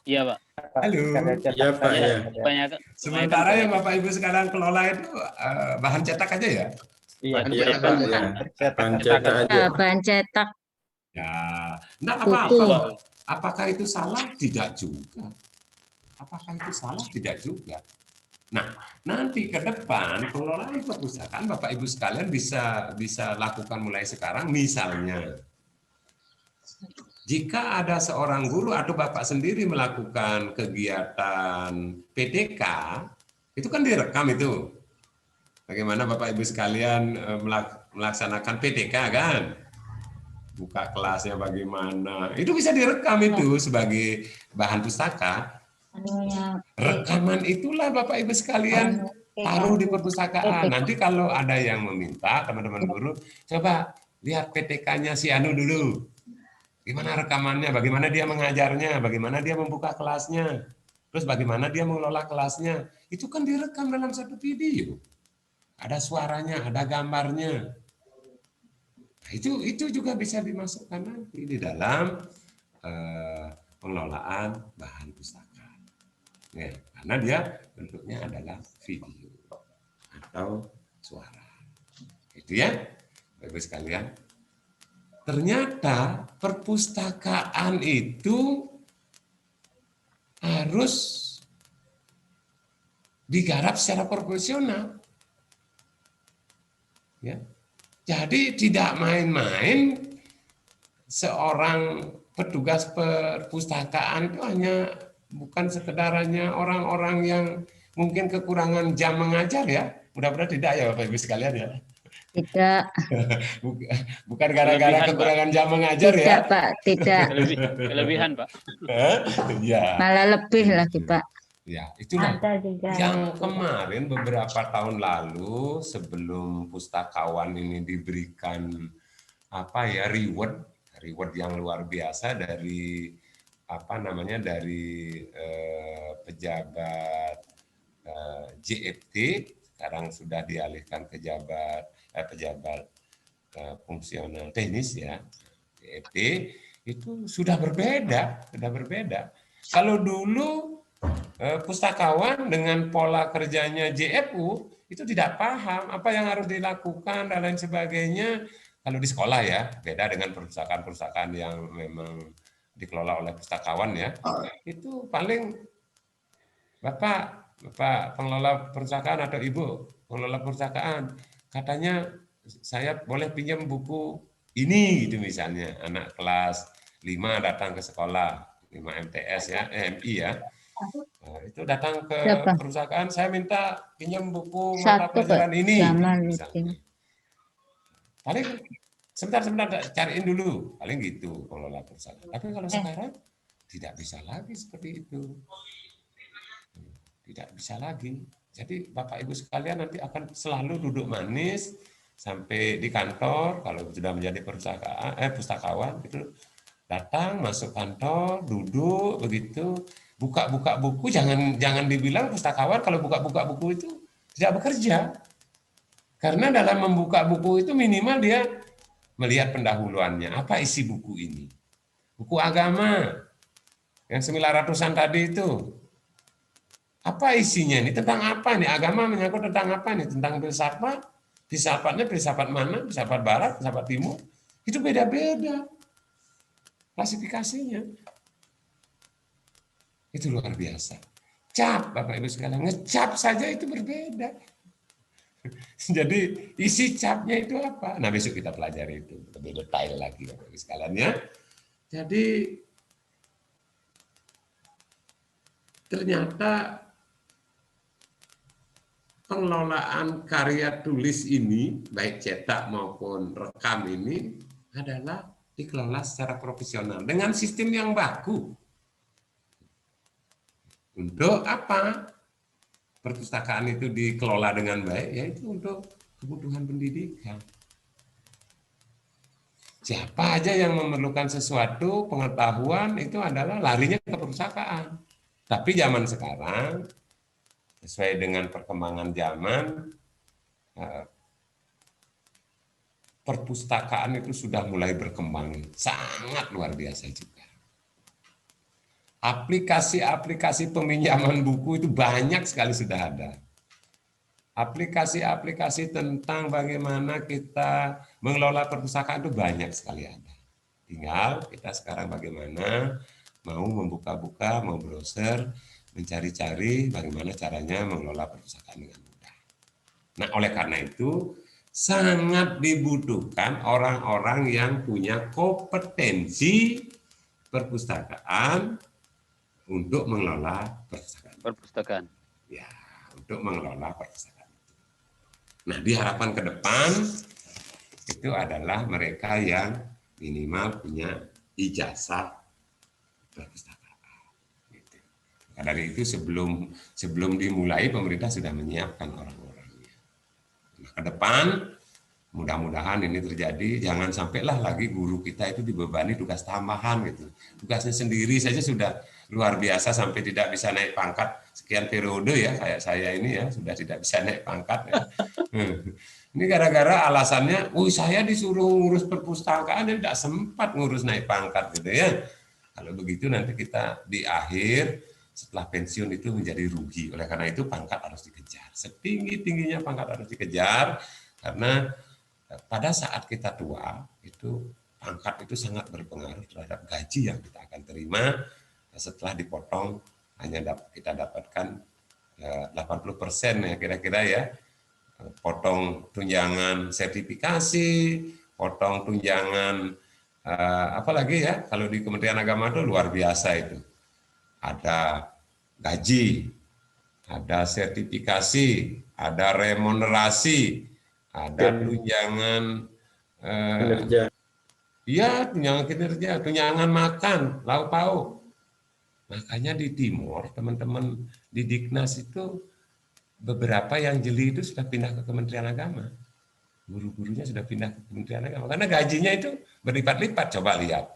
Iya, Pak. Halo. Iya, Pak, ya. Banyak. Sementara yang Bapak Ibu sekarang kelola itu bahan cetak aja ya? Iya, Iya, Pak, ya. Pancetak aja. Bahan cetak. Ya, enggak apa-apa. Apakah itu salah? Tidak juga. Apakah itu salah? Tidak juga. Nah, nanti ke depan pengelolaan perpustakaan Bapak Ibu sekalian bisa lakukan mulai sekarang. Misalnya, jika ada seorang guru atau Bapak sendiri melakukan kegiatan PTK, itu kan direkam itu. Bagaimana Bapak Ibu sekalian melaksanakan PTK kan? Buka kelasnya bagaimana? Itu bisa direkam itu sebagai bahan pustaka. Rekaman itulah Bapak Ibu sekalian taruh di perpustakaan. Nanti kalau ada yang meminta, teman-teman guru, coba lihat PTK-nya si Anu dulu. Gimana rekamannya, bagaimana dia mengajarnya, bagaimana dia membuka kelasnya, terus bagaimana dia mengelola kelasnya. Itu kan direkam dalam satu video. Ada suaranya, ada gambarnya. Nah, itu juga bisa dimasukkan nanti di dalam pengelolaan bahan pustaka. Ya, karena dia bentuknya adalah video atau suara. Itu ya, Bapak-Ibu sekalian. Ternyata perpustakaan itu harus digarap secara profesional. Ya. Jadi tidak main-main seorang petugas perpustakaan itu bukan sekedar hanya orang-orang yang mungkin kekurangan jam mengajar ya. Mudah-mudahan tidak ya Bapak Ibu sekalian ya. Tidak. Bukan gara-gara kekurangan jam mengajar ya. Tidak, Pak. Tidak. Kelebihan, Pak. Ya. Malah lebih lagi, Pak. Ya, itulah Ada juga. yang kemarin beberapa tahun lalu sebelum pustakawan ini diberikan reward yang luar biasa dari dari pejabat JFT, sekarang sudah dialihkan ke pejabat fungsional teknis ya, JFT itu sudah berbeda. Kalau dulu pustakawan dengan pola kerjanya JFU itu tidak paham apa yang harus dilakukan dan lain sebagainya. Kalau di sekolah ya, beda dengan perusahaan yang memang dikelola oleh pustakawan ya. Itu paling Bapak pengelola perpustakaan atau Ibu pengelola perpustakaan, katanya saya boleh pinjam buku ini gitu misalnya. Anak kelas 5 datang ke sekolah, 5 MTS ya, MI ya. Nah, itu datang ke perusahaan, saya minta pinjam buku mata pelajaran ini. Paling sebentar cariin dulu, paling gitu pengelola perusahaan. Tapi kalau sekarang tidak bisa lagi seperti itu. Tidak bisa lagi. Jadi Bapak Ibu sekalian nanti akan selalu duduk manis sampai di kantor kalau sudah menjadi pustakawan itu datang masuk kantor, duduk begitu, buka buku, jangan dibilang pustakawan kalau buka buku itu tidak bekerja. Karena dalam membuka buku itu minimal dia melihat pendahuluannya, apa isi buku ini. Buku agama yang 900-an tadi itu. Apa isinya ini? Tentang apa nih? Agama menyangkut tentang apa nih? Tentang filsafat? Filsafatnya filsafat mana? Filsafat barat, filsafat timur? Itu beda-beda klasifikasinya. Itu luar biasa. Cap, Bapak Ibu sekalian, ngecap saja itu berbeda. Jadi isi capnya itu apa? Nah besok kita pelajari itu lebih detail lagi Bapak Ibu sekalian ya. Jadi ternyata pengelolaan karya tulis ini, baik cetak maupun rekam ini adalah dikelola secara profesional dengan sistem yang baku. Untuk apa? Perpustakaan itu dikelola dengan baik, yaitu untuk kebutuhan pendidikan. Siapa aja yang memerlukan sesuatu, pengetahuan, itu adalah larinya ke perpustakaan. Tapi zaman sekarang, sesuai dengan perkembangan zaman, perpustakaan itu sudah mulai berkembang, sangat luar biasa juga. Aplikasi-aplikasi peminjaman buku itu banyak sekali sudah ada. Aplikasi-aplikasi tentang bagaimana kita mengelola perpustakaan itu banyak sekali ada. Tinggal kita sekarang bagaimana mau membuka-buka, mau browser, mencari-cari bagaimana caranya mengelola perpustakaan dengan mudah. Nah, oleh karena itu sangat dibutuhkan orang-orang yang punya kompetensi perpustakaan untuk mengelola Perpustakaan. Ya, untuk mengelola perpustakaan. Nah, diharapkan ke depan itu adalah mereka yang minimal punya ijazah perpustakaan. Gitu. Nah, dari itu sebelum dimulai pemerintah sudah menyiapkan orang-orangnya. Nah, ke depan mudah-mudahan ini terjadi, jangan sampailah lagi guru kita itu dibebani tugas tambahan gitu. Tugasnya sendiri saja sudah luar biasa sampai tidak bisa naik pangkat sekian periode ya, kayak saya ini ya sudah tidak bisa naik pangkat ya. Ini gara-gara alasannya, saya disuruh ngurus perpustakaan dan tidak sempat ngurus naik pangkat gitu ya. Kalau begitu nanti kita di akhir setelah pensiun itu menjadi rugi. Oleh karena itu pangkat harus dikejar. Setinggi-tingginya pangkat harus dikejar karena pada saat kita tua itu pangkat itu sangat berpengaruh terhadap gaji yang kita akan terima setelah dipotong hanya kita dapatkan 80% ya kira-kira ya, potong tunjangan sertifikasi, potong tunjangan apalagi ya kalau di Kementerian Agama itu luar biasa itu, ada gaji, ada sertifikasi, ada remunerasi, ada tunjangan Kinerja. iya, tunjangan kinerja, tunjangan makan, lauk pauk. Makanya di Timur, teman-teman di Diknas itu beberapa yang jeli itu sudah pindah ke Kementerian Agama. Guru-gurunya sudah pindah ke Kementerian Agama karena gajinya itu berlipat-lipat. Coba lihat.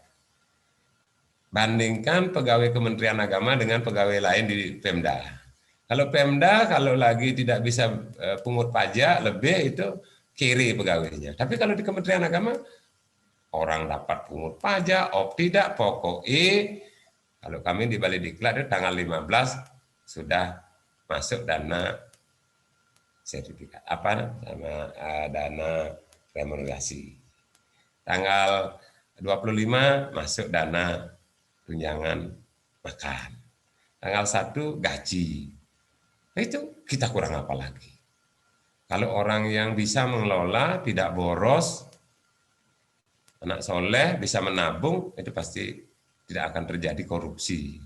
Bandingkan pegawai Kementerian Agama dengan pegawai lain di Pemda. Kalau Pemda kalau lagi tidak bisa pungut pajak lebih itu kiri pegawainya. Tapi kalau di Kementerian Agama orang dapat pungut pajak, tidak pokoknya kalau kami di Balai Diklat itu tanggal 15 sudah masuk dana sertifikat sama dana remunerasi. Tanggal 25 masuk dana tunjangan makan. Tanggal 1 gaji. Nah, itu kita kurang apa lagi? Kalau orang yang bisa mengelola, tidak boros, anak soleh, bisa menabung, itu pasti tidak akan terjadi korupsi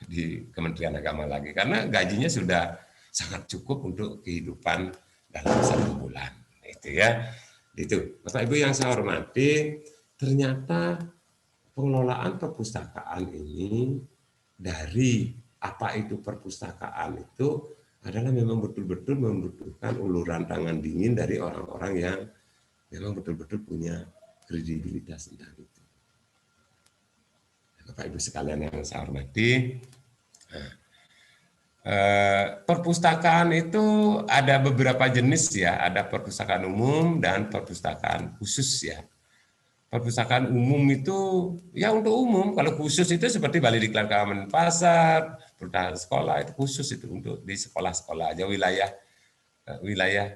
di Kementerian Agama lagi. Karena gajinya sudah sangat cukup untuk kehidupan dalam 1 bulan. Itu ya. Itu. Bapak Ibu yang saya hormati, ternyata pengelolaan perpustakaan ini dari apa itu perpustakaan itu adalah memang betul-betul membutuhkan uluran tangan dingin dari orang-orang yang memang betul-betul punya kredibilitas tentang itu. Bapak Ibu sekalian yang saya hormati, perpustakaan itu ada beberapa jenis ya, ada perpustakaan umum dan perpustakaan khusus ya. Perpustakaan umum itu ya untuk umum, kalau khusus itu seperti Balai Diklat Keamanan Pasar, perpustakaan sekolah itu khusus itu untuk di sekolah-sekolah aja wilayah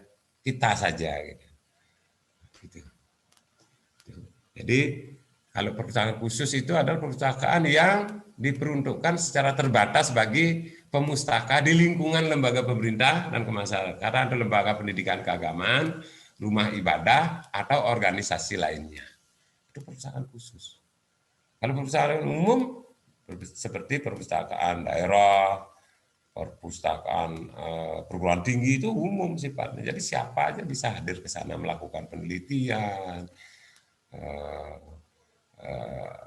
kita saja gitu. Jadi kalau perpustakaan khusus itu adalah perpustakaan yang diperuntukkan secara terbatas bagi pemustaka di lingkungan lembaga pemerintah dan kemasyarakatan atau lembaga pendidikan keagamaan, rumah ibadah, atau organisasi lainnya. Itu perpustakaan khusus. Kalau perpustakaan umum seperti perpustakaan daerah, perpustakaan perguruan tinggi itu umum sifatnya. Jadi siapa aja bisa hadir ke sana melakukan penelitian,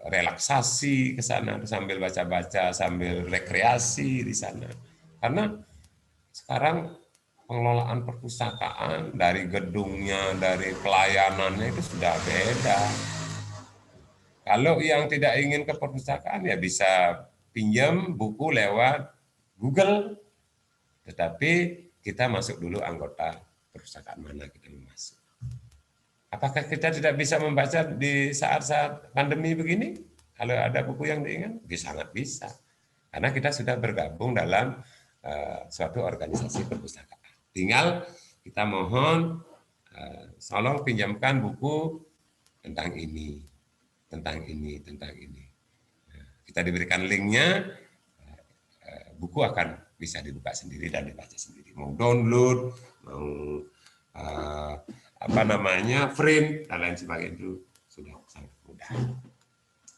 relaksasi ke sana sambil baca-baca, sambil rekreasi di sana. Karena sekarang pengelolaan perpustakaan dari gedungnya, dari pelayanannya itu sudah beda. Kalau yang tidak ingin ke perpustakaan ya bisa pinjam buku lewat Google, tetapi kita masuk dulu anggota perpustakaan mana kita mau masuk. Apakah kita tidak bisa membaca di saat-saat pandemi begini? Kalau ada buku yang diingat, sangat bisa. Karena kita sudah bergabung dalam suatu organisasi perpustakaan. Tinggal kita mohon, tolong pinjamkan buku tentang ini, tentang ini, tentang ini. Kita diberikan linknya, buku akan bisa dibuka sendiri dan dibaca sendiri. Mau download, mau print dan lain sebagainya, itu sudah sangat mudah.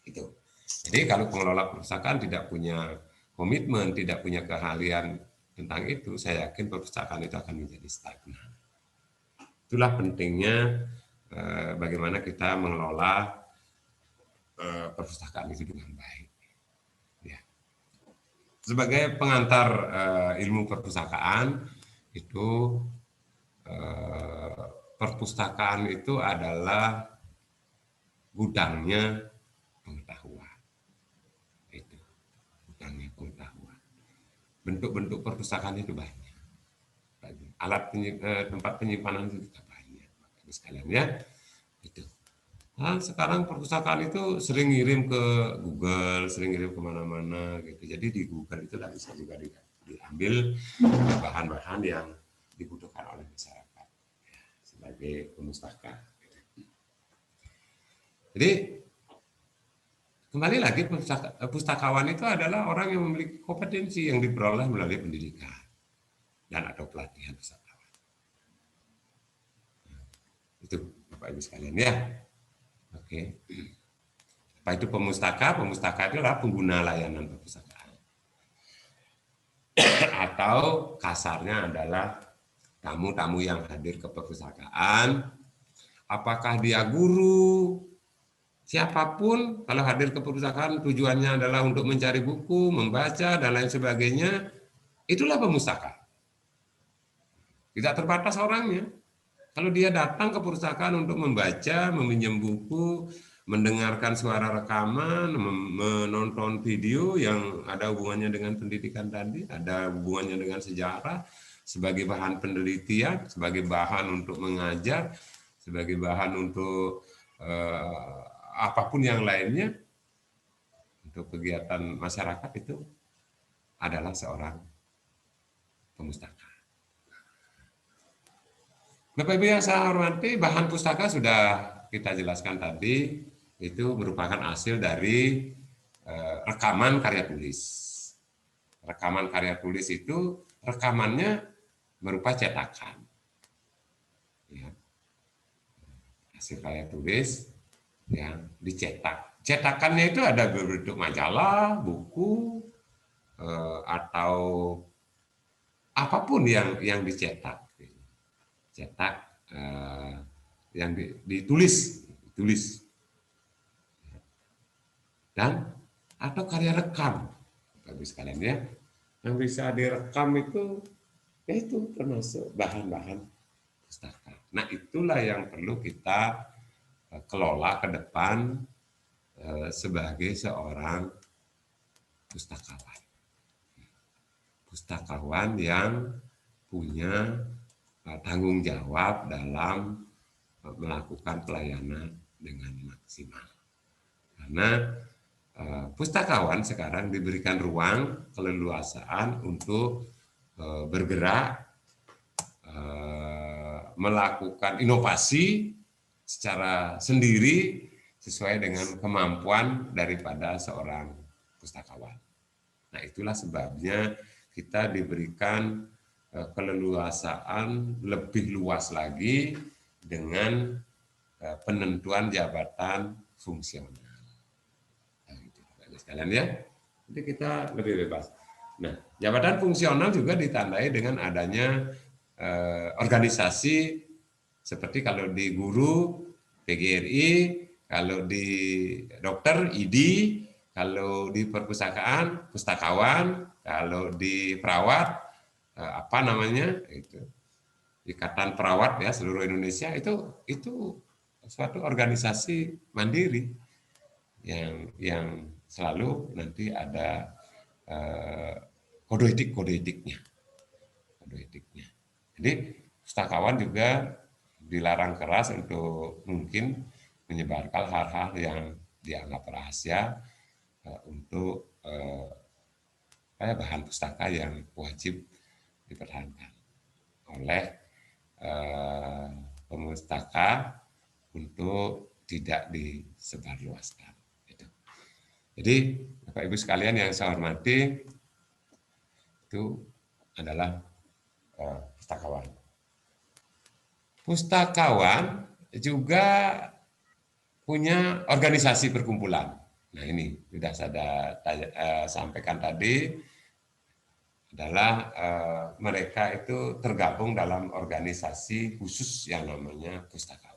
Itu. Jadi kalau pengelola perpustakaan tidak punya komitmen, tidak punya keahlian tentang itu, saya yakin perpustakaan itu akan menjadi stagnan. Itulah pentingnya bagaimana kita mengelola perpustakaan itu dengan baik. Ya. Sebagai pengantar ilmu perpustakaan itu, perpustakaan itu adalah gudangnya pengetahuan. Itu gudangnya pengetahuan. Bentuk-bentuk perpustakaan itu banyak. Alat tempat penyimpanan itu juga banyak. Bapak sekalian ya. Itu. Nah, sekarang perpustakaan itu sering ngirim ke Google, sering ngirim kemana-mana gitu. Jadi di Google itu bisa juga diambil bahan-bahan yang dibutuhkan oleh masyarakat sebagai pemustaka. Jadi kembali lagi, pustakawan itu adalah orang yang memiliki kompetensi yang diperoleh melalui pendidikan dan atau pelatihan pustakawan. Itu Bapak Ibu sekalian ya. Oke. Apa itu pemustaka? Pemustaka itu adalah pengguna layanan perpustakaan. Atau kasarnya adalah tamu-tamu yang hadir ke perpustakaan. Apakah dia guru, siapapun, kalau hadir ke perpustakaan tujuannya adalah untuk mencari buku, membaca, dan lain sebagainya, itulah pemustaka. Tidak terbatas orangnya. Kalau dia datang ke perpustakaan untuk membaca, meminjam buku, mendengarkan suara rekaman, menonton video yang ada hubungannya dengan pendidikan tadi, ada hubungannya dengan sejarah, sebagai bahan penelitian, sebagai bahan untuk mengajar, sebagai bahan untuk apapun yang lainnya, untuk kegiatan masyarakat, itu adalah seorang pemustaka. Bapak Ibu yang saya hormati, bahan pustaka sudah kita jelaskan tadi, itu merupakan hasil dari rekaman karya tulis. Rekaman karya tulis itu rekamannya berupa cetakan. Ya. Hasil karya tulis yang dicetak. Cetakannya itu ada berbentuk majalah, buku, atau apapun yang dicetak. Cetak yang ditulis, dan atau karya rekam, Bapak sekalian ya, yang bisa direkam itu, yaitu termasuk bahan-bahan pustaka. Nah, itulah yang perlu kita kelola ke depan sebagai seorang pustakawan. Pustakawan yang punya tanggung jawab dalam melakukan pelayanan dengan maksimal. Karena pustakawan sekarang diberikan ruang keleluasaan untuk bergerak, melakukan inovasi secara sendiri sesuai dengan kemampuan daripada seorang pustakawan. Nah, itulah sebabnya kita diberikan keleluasaan lebih luas lagi dengan penentuan jabatan fungsional. Nah, itu sekalian ya. Jadi kita lebih bebas. Nah, jabatan fungsional juga ditandai dengan adanya organisasi seperti kalau di guru PGRI, kalau di dokter ID, kalau di perpustakaan pustakawan, kalau di perawat itu Ikatan Perawat ya seluruh Indonesia, itu suatu organisasi mandiri yang selalu nanti ada kode etiknya. Jadi pustakawan juga dilarang keras untuk mungkin menyebarkan hal-hal yang dianggap rahasia untuk bahan pustaka yang wajib dipertahankan oleh pemustaka untuk tidak disebarluaskan. Jadi Bapak Ibu sekalian yang saya hormati, itu adalah pustakawan. Pustakawan juga punya organisasi perkumpulan. Nah ini sudah saya sampaikan tadi, adalah mereka itu tergabung dalam organisasi khusus yang namanya pustakawan.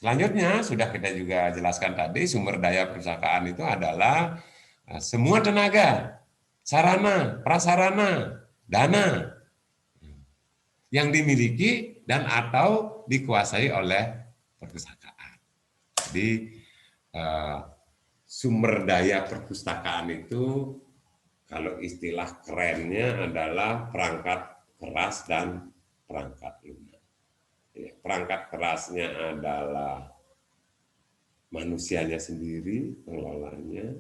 Selanjutnya sudah kita juga jelaskan tadi, sumber daya perpustakaan itu adalah semua tenaga, sarana, prasarana, dana yang dimiliki dan atau dikuasai oleh perpustakaan. Jadi sumber daya perpustakaan itu kalau istilah kerennya adalah perangkat keras dan perangkat lunak. Perangkat kerasnya adalah manusianya sendiri, pengelolanya,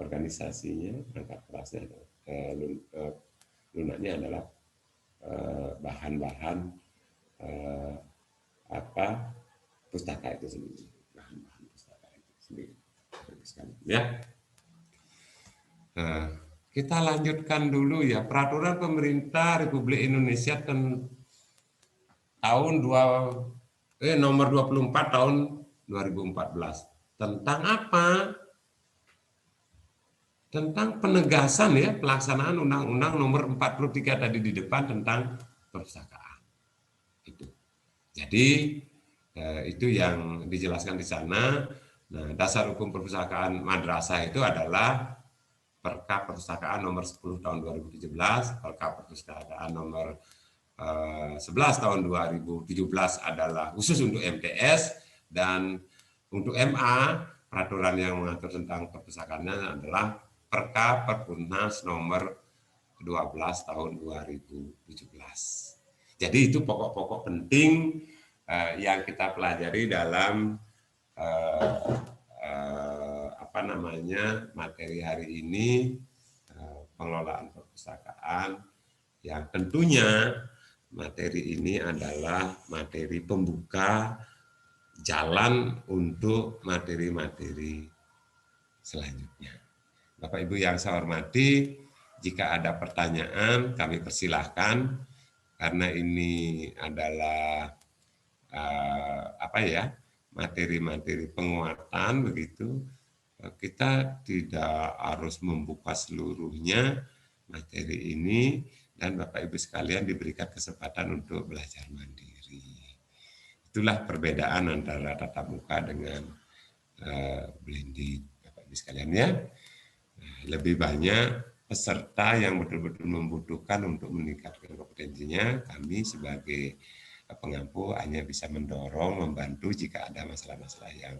organisasinya. Perangkat kerasnya lunaknya adalah bahan-bahan pustaka itu sendiri, bahan-bahan pustaka itu sendiri. Ya. Kita lanjutkan dulu ya, peraturan pemerintah Republik Indonesia nomor 24 tahun 2014 tentang apa? Tentang penegasan ya pelaksanaan Undang-Undang nomor 43 tadi di depan tentang perpustakaan. Itu. Jadi itu yang dijelaskan di sana. Nah, dasar hukum perpustakaan madrasah itu adalah Perkap Perpustakaan nomor 10 tahun 2017, Perkap Perpustakaan nomor 11 tahun 2017 adalah khusus untuk MTS, dan untuk MA peraturan yang mengatur tentang perpustakaannya adalah Perkap Perpusnas nomor 12 tahun 2017. Jadi itu pokok-pokok penting yang kita pelajari dalam materi hari ini, pengelolaan perpustakaan, yang tentunya materi ini adalah materi pembuka jalan untuk materi-materi selanjutnya. Bapak Ibu yang saya hormati, jika ada pertanyaan kami persilahkan, karena ini adalah materi-materi penguatan begitu. Kita tidak harus membuka seluruhnya materi ini, dan Bapak Ibu sekalian diberikan kesempatan untuk belajar mandiri. Itulah perbedaan antara tatap muka dengan blended, Bapak Ibu sekalian ya. Lebih banyak peserta yang betul-betul membutuhkan untuk meningkatkan kompetensinya. Kami sebagai pengampu hanya bisa mendorong, membantu jika ada masalah-masalah yang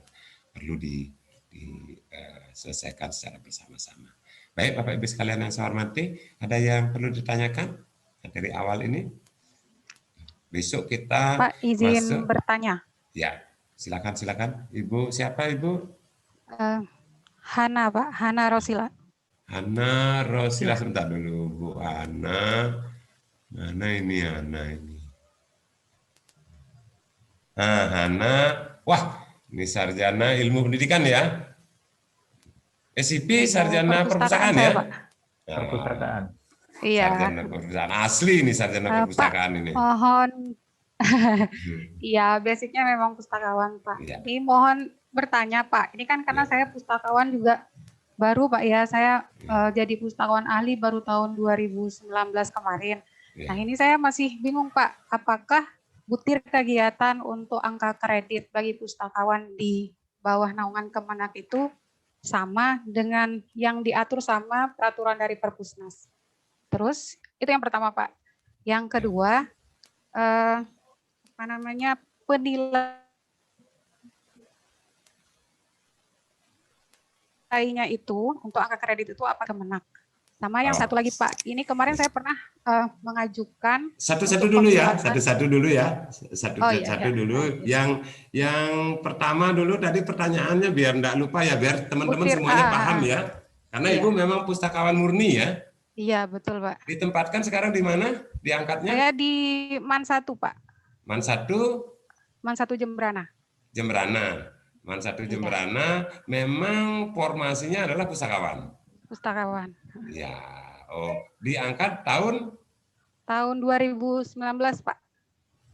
perlu diselesaikan secara bersama-sama. Baik Bapak Ibu sekalian yang saya hormati, ada yang perlu ditanyakan dari awal ini? Besok kita Pak, izin masuk. bertanya. Ya, silakan. Ibu siapa Ibu? Hana Pak, Hana Rosila. Hana Rosila, sebentar dulu Bu Hana. Mana ini Hana ini? Nah, Hana, wah ini sarjana ilmu pendidikan ya? SIP sarjana perpustakaan ya? Pak. Perpustakaan. Iya. Sarjana perpustakaan asli ini, sarjana perpustakaan ini. Mohon, iya basicnya memang pustakawan Pak. Ya. Ini mohon bertanya Pak, ini kan karena saya pustakawan juga baru Pak ya, saya jadi pustakawan ahli baru tahun 2019 kemarin. Ya. Nah ini saya masih bingung Pak, apakah butir kegiatan untuk angka kredit bagi pustakawan di bawah naungan Kemenak itu sama dengan yang diatur sama peraturan dari Perpusnas. Terus itu yang pertama Pak. Yang kedua penilaiannya itu untuk angka kredit itu apa Kemenak? Sama yang satu lagi Pak, ini kemarin saya pernah mengajukan Satu-satu untuk dulu ya, pembuatan. satu-satu dulu ya, satu Oh, iya, satu iya. dulu. Yang pertama dulu tadi pertanyaannya biar enggak lupa ya, biar teman-teman Butir, semuanya paham ya. Karena Iya. Ibu memang pustakawan murni ya. Iya, betul Pak. Ditempatkan sekarang di mana? Diangkatnya? Saya di MAN 1 Pak, Man 1 MAN 1 Jembrana. Jembrana. Man 1 Iya. Jembrana memang formasinya adalah pustakawan. Pustakawan. Ya, oh, diangkat tahun Tahun 2019 Pak.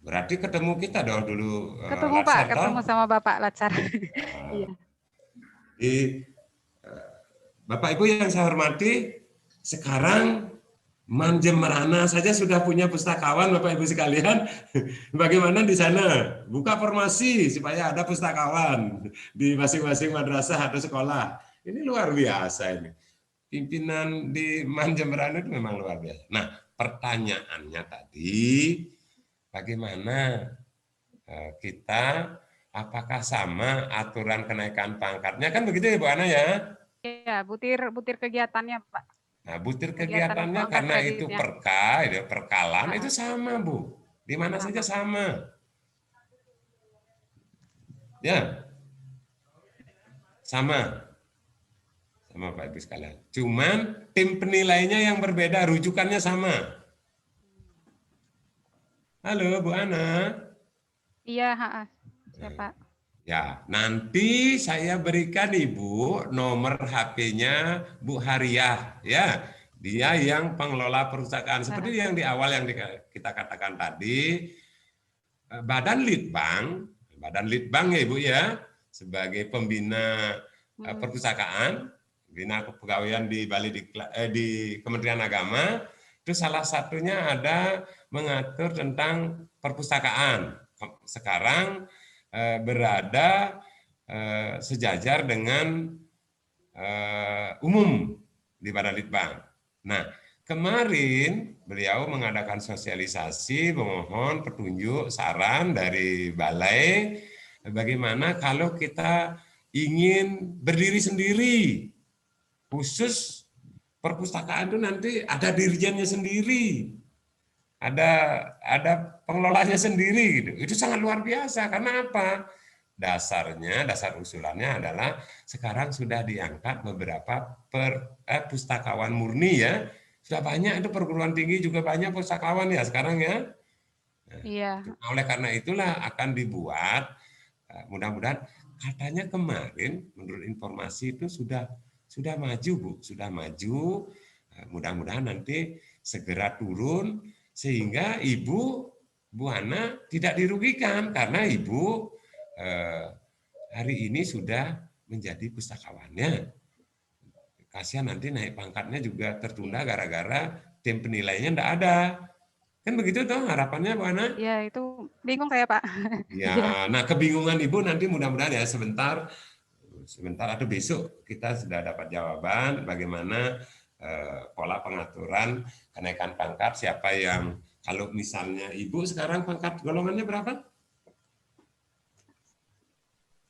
berarti ketemu kita dong dulu. Ketemu Pak, Latsar, toh? ketemu sama Bapak Latsar. Iya. Bapak Ibu yang saya hormati, sekarang Man Jembrana saja sudah punya pustakawan, Bapak Ibu sekalian. Bagaimana di sana? Buka formasi supaya ada pustakawan di masing-masing madrasah atau sekolah. Ini luar biasa ini. Pimpinan di Man Jembrana itu memang luar biasa. Nah, pertanyaannya tadi, bagaimana kita, apakah sama aturan kenaikan pangkatnya? Kan begitu ya Bu Ana ya? Iya, butir kegiatannya Pak. Nah, butir Kegiatan kegiatannya untuk karena angkat itu kreditnya. perkalan itu sama Bu. Di mana saja sama. Ya, sama Pak Ibu sekalian. Cuman tim penilainya yang berbeda, rujukannya sama. Halo Bu Ana. Iya, Pak. Ya, nanti saya berikan Ibu nomor HP-nya Bu Hariah, ya. Dia yang pengelola perpustakaan. Seperti yang di awal yang kita katakan tadi, Badan Litbang ya Ibu ya, sebagai pembina perpustakaan, bina kepegawaian di Bali di Kementerian Agama, itu salah satunya ada mengatur tentang perpustakaan. Sekarang berada sejajar dengan umum di Badan Litbang. Nah, kemarin beliau mengadakan sosialisasi, memohon petunjuk, saran dari balai, bagaimana kalau kita ingin berdiri sendiri, khusus perpustakaan itu nanti ada dirjennya sendiri, ada pengelolanya sendiri gitu. Itu sangat luar biasa. Karena apa? Dasar usulannya adalah sekarang sudah diangkat beberapa pustakawan murni ya. Sudah banyak itu perguruan tinggi juga banyak pustakawan ya sekarang ya. Nah, iya. Oleh karena itulah akan dibuat, mudah-mudahan katanya kemarin menurut informasi itu sudah maju Bu, sudah maju. Mudah-mudahan nanti segera turun sehingga Ibu Bu Ana tidak dirugikan karena Ibu hari ini sudah menjadi pustakawannya. Kasihan nanti naik pangkatnya juga tertunda gara-gara tim penilainya enggak ada. Kan begitu toh harapannya Bu Ana? Ya, itu bingung saya Pak. Ya, nah kebingungan Ibu nanti mudah-mudahan ya sebentar atau besok kita sudah dapat jawaban bagaimana pola pengaturan kenaikan pangkat, siapa yang, kalau misalnya Ibu sekarang pangkat golongannya berapa?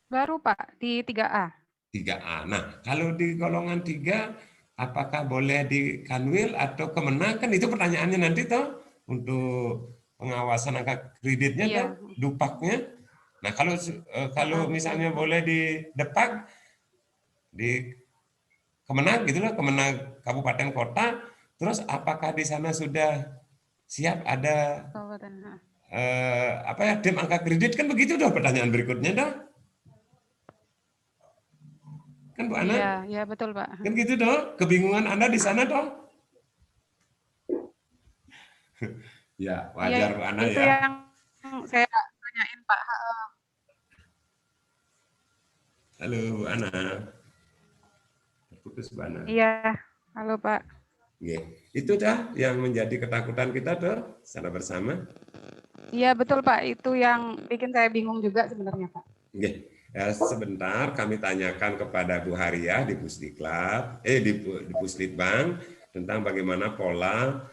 Baru Pak, di 3A. 3A. Nah, kalau di golongan 3, apakah boleh di Kanwil atau Kemenang? Kan itu pertanyaannya nanti toh untuk pengawasan angka kreditnya Iya. toh, Dupaknya. Nah, kalau misalnya boleh di Depak, di Kemenang gitulah, Kemenang Kabupaten Kota, terus apakah di sana sudah siap ada tim angka kredit, kan begitu dong pertanyaan berikutnya dong. Kan Bu Ana? Iya, iya betul Pak. Kan gitu dong, kebingungan Anda di sana dong. Ya, wajar Bu Ana itu ya. yang saya tanyain Pak. Halo Bu Ana. Terputus Bu Ana. Iya, halo Pak. Oke. Itu dah yang menjadi ketakutan kita tuh secara bersama. Iya betul Pak, itu yang bikin saya bingung juga sebenarnya Pak. Oke. Ya, sebentar kami tanyakan kepada Bu Hariah di Pusdiklat, di Puslitbang tentang bagaimana pola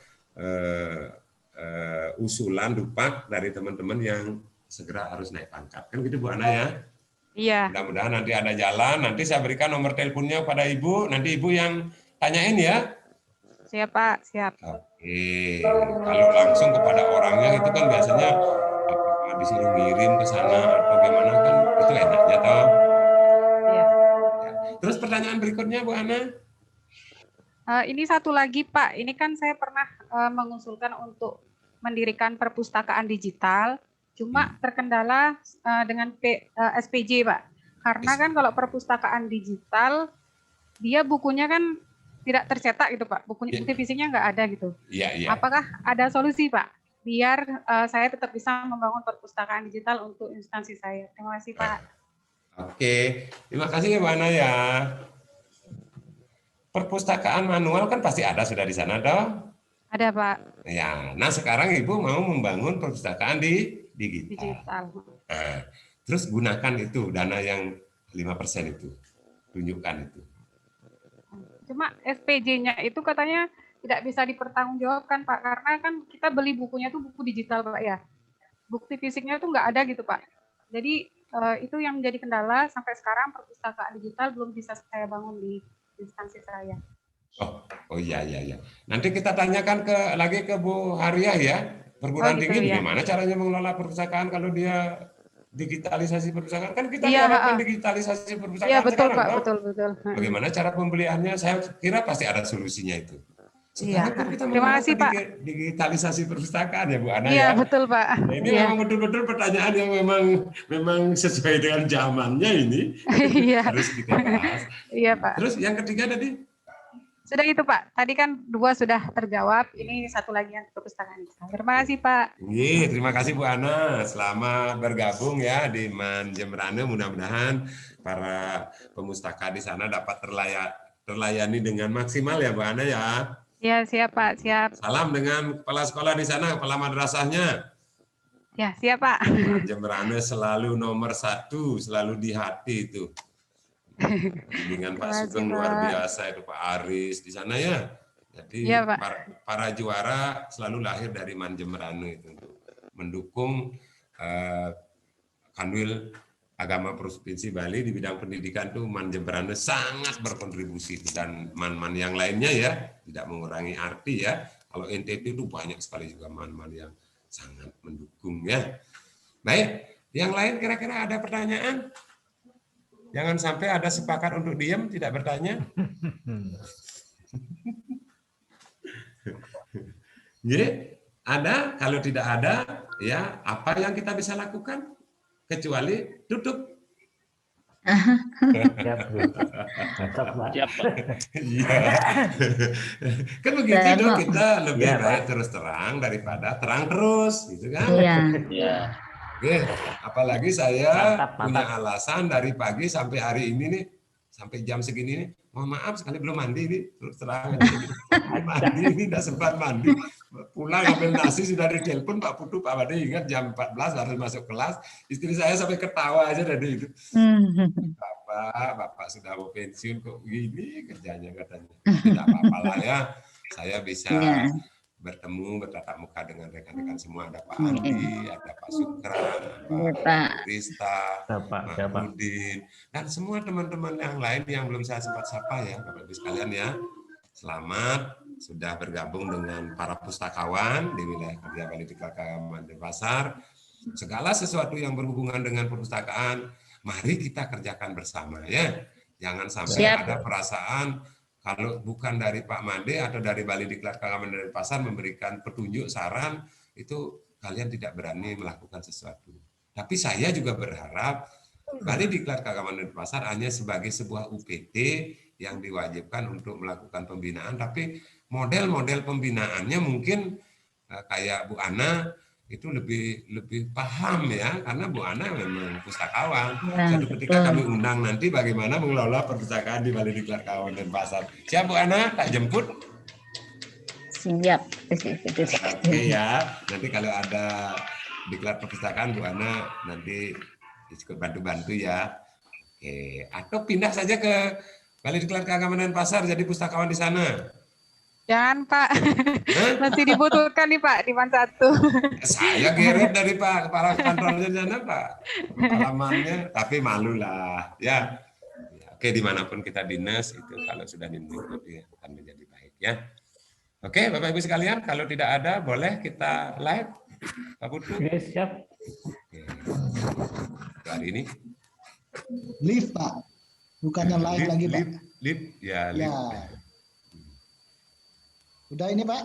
usulan Dupak dari teman-teman yang segera harus naik pangkat. Kan gitu Bu Ana ya? Iya. Mudah-mudahan nanti ada jalan, nanti saya berikan nomor teleponnya pada Ibu, nanti Ibu yang tanyain ya. Siap Pak, siap. Oke, kalau langsung kepada orangnya itu kan biasanya apakah disuruh ngirim ke sana atau gimana kan itu enaknya toh. Iya. Ya. Terus pertanyaan berikutnya Bu Ana. Ini satu lagi Pak, ini kan saya pernah mengusulkan untuk mendirikan perpustakaan digital, cuma terkendala dengan SPJ Pak. Karena kan kalau perpustakaan digital, dia bukunya kan tidak tercetak gitu Pak, bukti fisiknya nggak ada gitu. Iya, iya. Apakah ada solusi Pak, biar saya tetap bisa membangun perpustakaan digital untuk instansi saya? Terima kasih Pak. Oke, terima kasih ya Bu Ana ya. Perpustakaan manual kan pasti ada sudah di sana toh? Ada Pak. Ya, nah sekarang Ibu mau membangun perpustakaan di digital. Nah, terus gunakan itu dana yang 5% itu, tunjukkan itu. Cuma SPJ-nya itu katanya tidak bisa dipertanggungjawabkan Pak, karena kan kita beli bukunya tuh buku digital Pak ya. Bukti fisiknya tuh nggak ada gitu Pak. Jadi itu yang menjadi kendala sampai sekarang perpustakaan digital belum bisa saya bangun di instansi saya. Oh iya. Nanti kita tanyakan lagi ke Bu Hariah ya. Perguruan gitu, tinggi ya. gimana caranya mengelola perpustakaan kalau dia digitalisasi perpustakaan kan kita Iya, harapkan digitalisasi perpustakaan. Iya betul sekarang, Pak, toh. betul. Bagaimana cara pembeliannya? Saya kira pasti ada solusinya itu. Iya. Sekarang kan kita Terima kasih Pak. digitalisasi perpustakaan ya Bu Ana Iya ya. betul Pak. Nah, ini Iya. memang betul-betul pertanyaan yang memang sesuai dengan zamannya ini. Iya. Harus kita bahas. Iya Pak. Terus yang ketiga tadi? Sudah itu Pak. Tadi kan 2 sudah terjawab. Ini satu lagi yang perpustakaan. Terima kasih Pak. Iya, terima kasih Bu Ana. Selamat bergabung ya di Man Jemberane. Mudah-mudahan para pemustaka di sana dapat terlayani dengan maksimal ya Bu Ana ya. Ya siap Pak, siap. Salam dengan kepala sekolah di sana, kepala madrasahnya. Ya siap Pak. Man Jemberane selalu nomor 1, selalu di hati itu. Bimbingan Pak Sugeng luar biasa itu Pak Aris di sana ya. Jadi ya, Pak. para juara selalu lahir dari Man Jemberane itu untuk mendukung Kanwil Agama Provinsi Bali di bidang pendidikan tuh Man Jemberane sangat berkontribusi dan man-man yang lainnya ya, tidak mengurangi arti ya. Kalau NTT itu banyak sekali juga man-man yang sangat mendukung ya. Baik, yang lain kira-kira ada pertanyaan? Jangan sampai ada sepakat untuk diam, tidak bertanya. Jadi, ada, kalau tidak ada, ya apa yang kita bisa lakukan? Kecuali tutup. Siap, Pak. Iya. Kan begitu dong, kita lebih baik terus terang daripada terang terus, gitu kan? Iya. Oke, apalagi saya punya alasan dari pagi sampai hari ini nih, sampai jam segini nih, mohon maaf sekali belum mandi nih, terus terang aja. Mandi ini tidak sempat mandi, pulang ambil nasi sudah ditelepon Pak Putu, Pak Bade ingat jam 14 harus masuk kelas, istri saya sampai ketawa aja dari itu. Bapak sudah mau pensiun kok gini kerjanya katanya. Tidak apa-apa lah ya, saya bisa bertemu, bertatap muka dengan rekan-rekan semua. Ada Pak Andi, ada Pak Sukran, Pak Rista, Pak Udin, dan semua teman-teman yang lain yang belum saya sempat sapa ya, Bapak-Ibu sekalian ya. Selamat sudah bergabung dengan para pustakawan di wilayah kerja Bali Diklat Kagama Denpasar. Segala sesuatu yang berhubungan dengan perpustakaan, mari kita kerjakan bersama ya. Jangan sampai ada perasaan kalau bukan dari Pak Made atau dari Bali Diklat Kagama Denpasar memberikan petunjuk, saran, itu kalian tidak berani melakukan sesuatu. Tapi saya juga berharap Bali Diklat Kagama Denpasar hanya sebagai sebuah UPT yang diwajibkan untuk melakukan pembinaan, tapi model-model pembinaannya mungkin kayak Bu Ana itu lebih paham ya, karena Bu Ana memang pustakawan. Suatu ketika kami undang nanti bagaimana mengelola perpustakaan di Bali Diklat Kagama Denpasar. Siap Bu Ana, tak jemput? Siap. Oke ya, nanti kalau ada diklat perpustakaan Bu Ana nanti ikut bantu-bantu ya. Oke, atau pindah saja ke Bali Diklat Kagama Denpasar jadi pustakawan di sana. Jangan Pak, masih dibutuhkan nih Pak di Man 1. Saya geret dari Pak kepala kantornya di sana Pak, halamannya, tapi malu lah ya. Oke, dimanapun kita dinas itu kalau sudah dinikmati akan menjadi baik ya. Oke, Bapak Ibu sekalian, kalau tidak ada boleh kita live, Pak Putu. Oke, siap. Hari ini. Live Pak, bukannya live lagi Pak. Live, ya live. Ya. Udah ini Pak.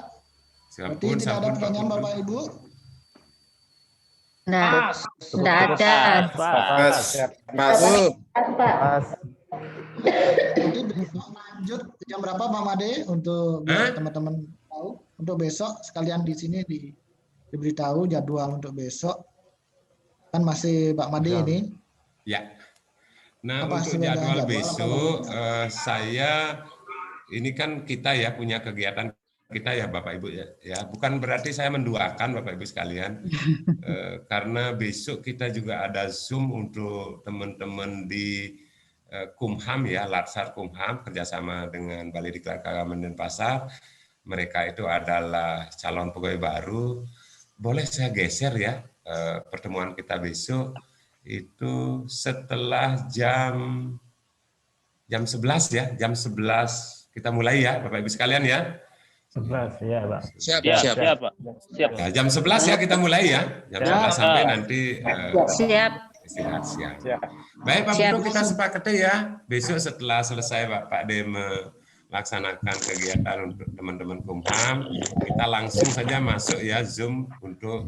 Berarti Sampun, tidak ada sampun, Pak pertanyaan Putu. Bapak Ibu. Nggak ada. Masuk. Nanti besok lanjut jam berapa Pak Made untuk biar teman-teman tahu. Untuk besok sekalian di sini diberitahu jadwal untuk besok. Kan masih Pak Made ini. Ya. Nah, Apa untuk sudah ada jadwal jadwal besok, saya ini kan kita ya punya kegiatan kita ya Bapak Ibu ya. Bukan berarti saya menduakan Bapak Ibu sekalian, karena besok kita juga ada Zoom untuk teman-teman di Kumham ya, Latsar Kumham kerjasama dengan Balai Diklat Keagamaan dan Pasar. Mereka itu adalah calon pegawai baru. Boleh saya geser ya pertemuan kita besok itu setelah jam 11 ya, jam 11 kita mulai ya Bapak Ibu sekalian ya. 11 ya, Pak. Siap, Pak. Siap. Ya, jam 11 ya kita mulai ya. Jam 11 sampai nanti Siap. istirahat siang. Baik Pak Putu, kita sepakati ya. Besok setelah selesai Pak De melaksanakan kegiatan untuk teman-teman Kumham, kita langsung saja masuk ya Zoom untuk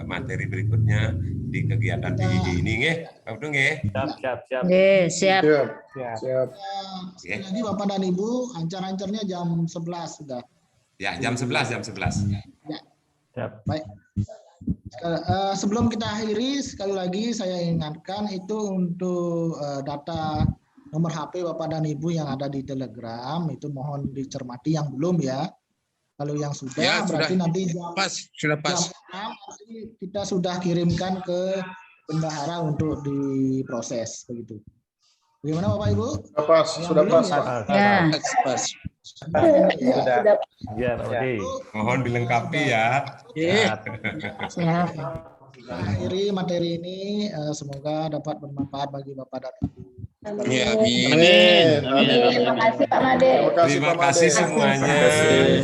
materi berikutnya di kegiatan PJJ ini nggih. Pak Putu nggih. Siap. Siap. Sekali lagi Bapak dan Ibu, ancar-ancarnya jam 11 sudah. Ya, jam 11. Ya. Siap. Baik. Sebelum kita akhiri, sekali lagi saya ingatkan itu untuk data nomor HP Bapak dan Ibu yang ada di Telegram, itu mohon dicermati yang belum ya. Kalau yang sudah, Ya, berarti sudah. nanti jam, Sudah pas. jam 6 nanti kita sudah kirimkan ke bendahara untuk diproses begitu. Bagaimana Bapak Ibu? Sudah pas. Ya. Pas. Ya, Pak Budi. Mohon dilengkapi ya. Iya. Siap. Akhiri materi ini, semoga dapat bermanfaat bagi Bapak dan Ibu. Ya, Terima kasih Pak Made. Terima kasih semuanya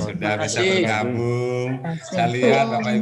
sudah bisa bergabung. Saya lihat Bapak Ibu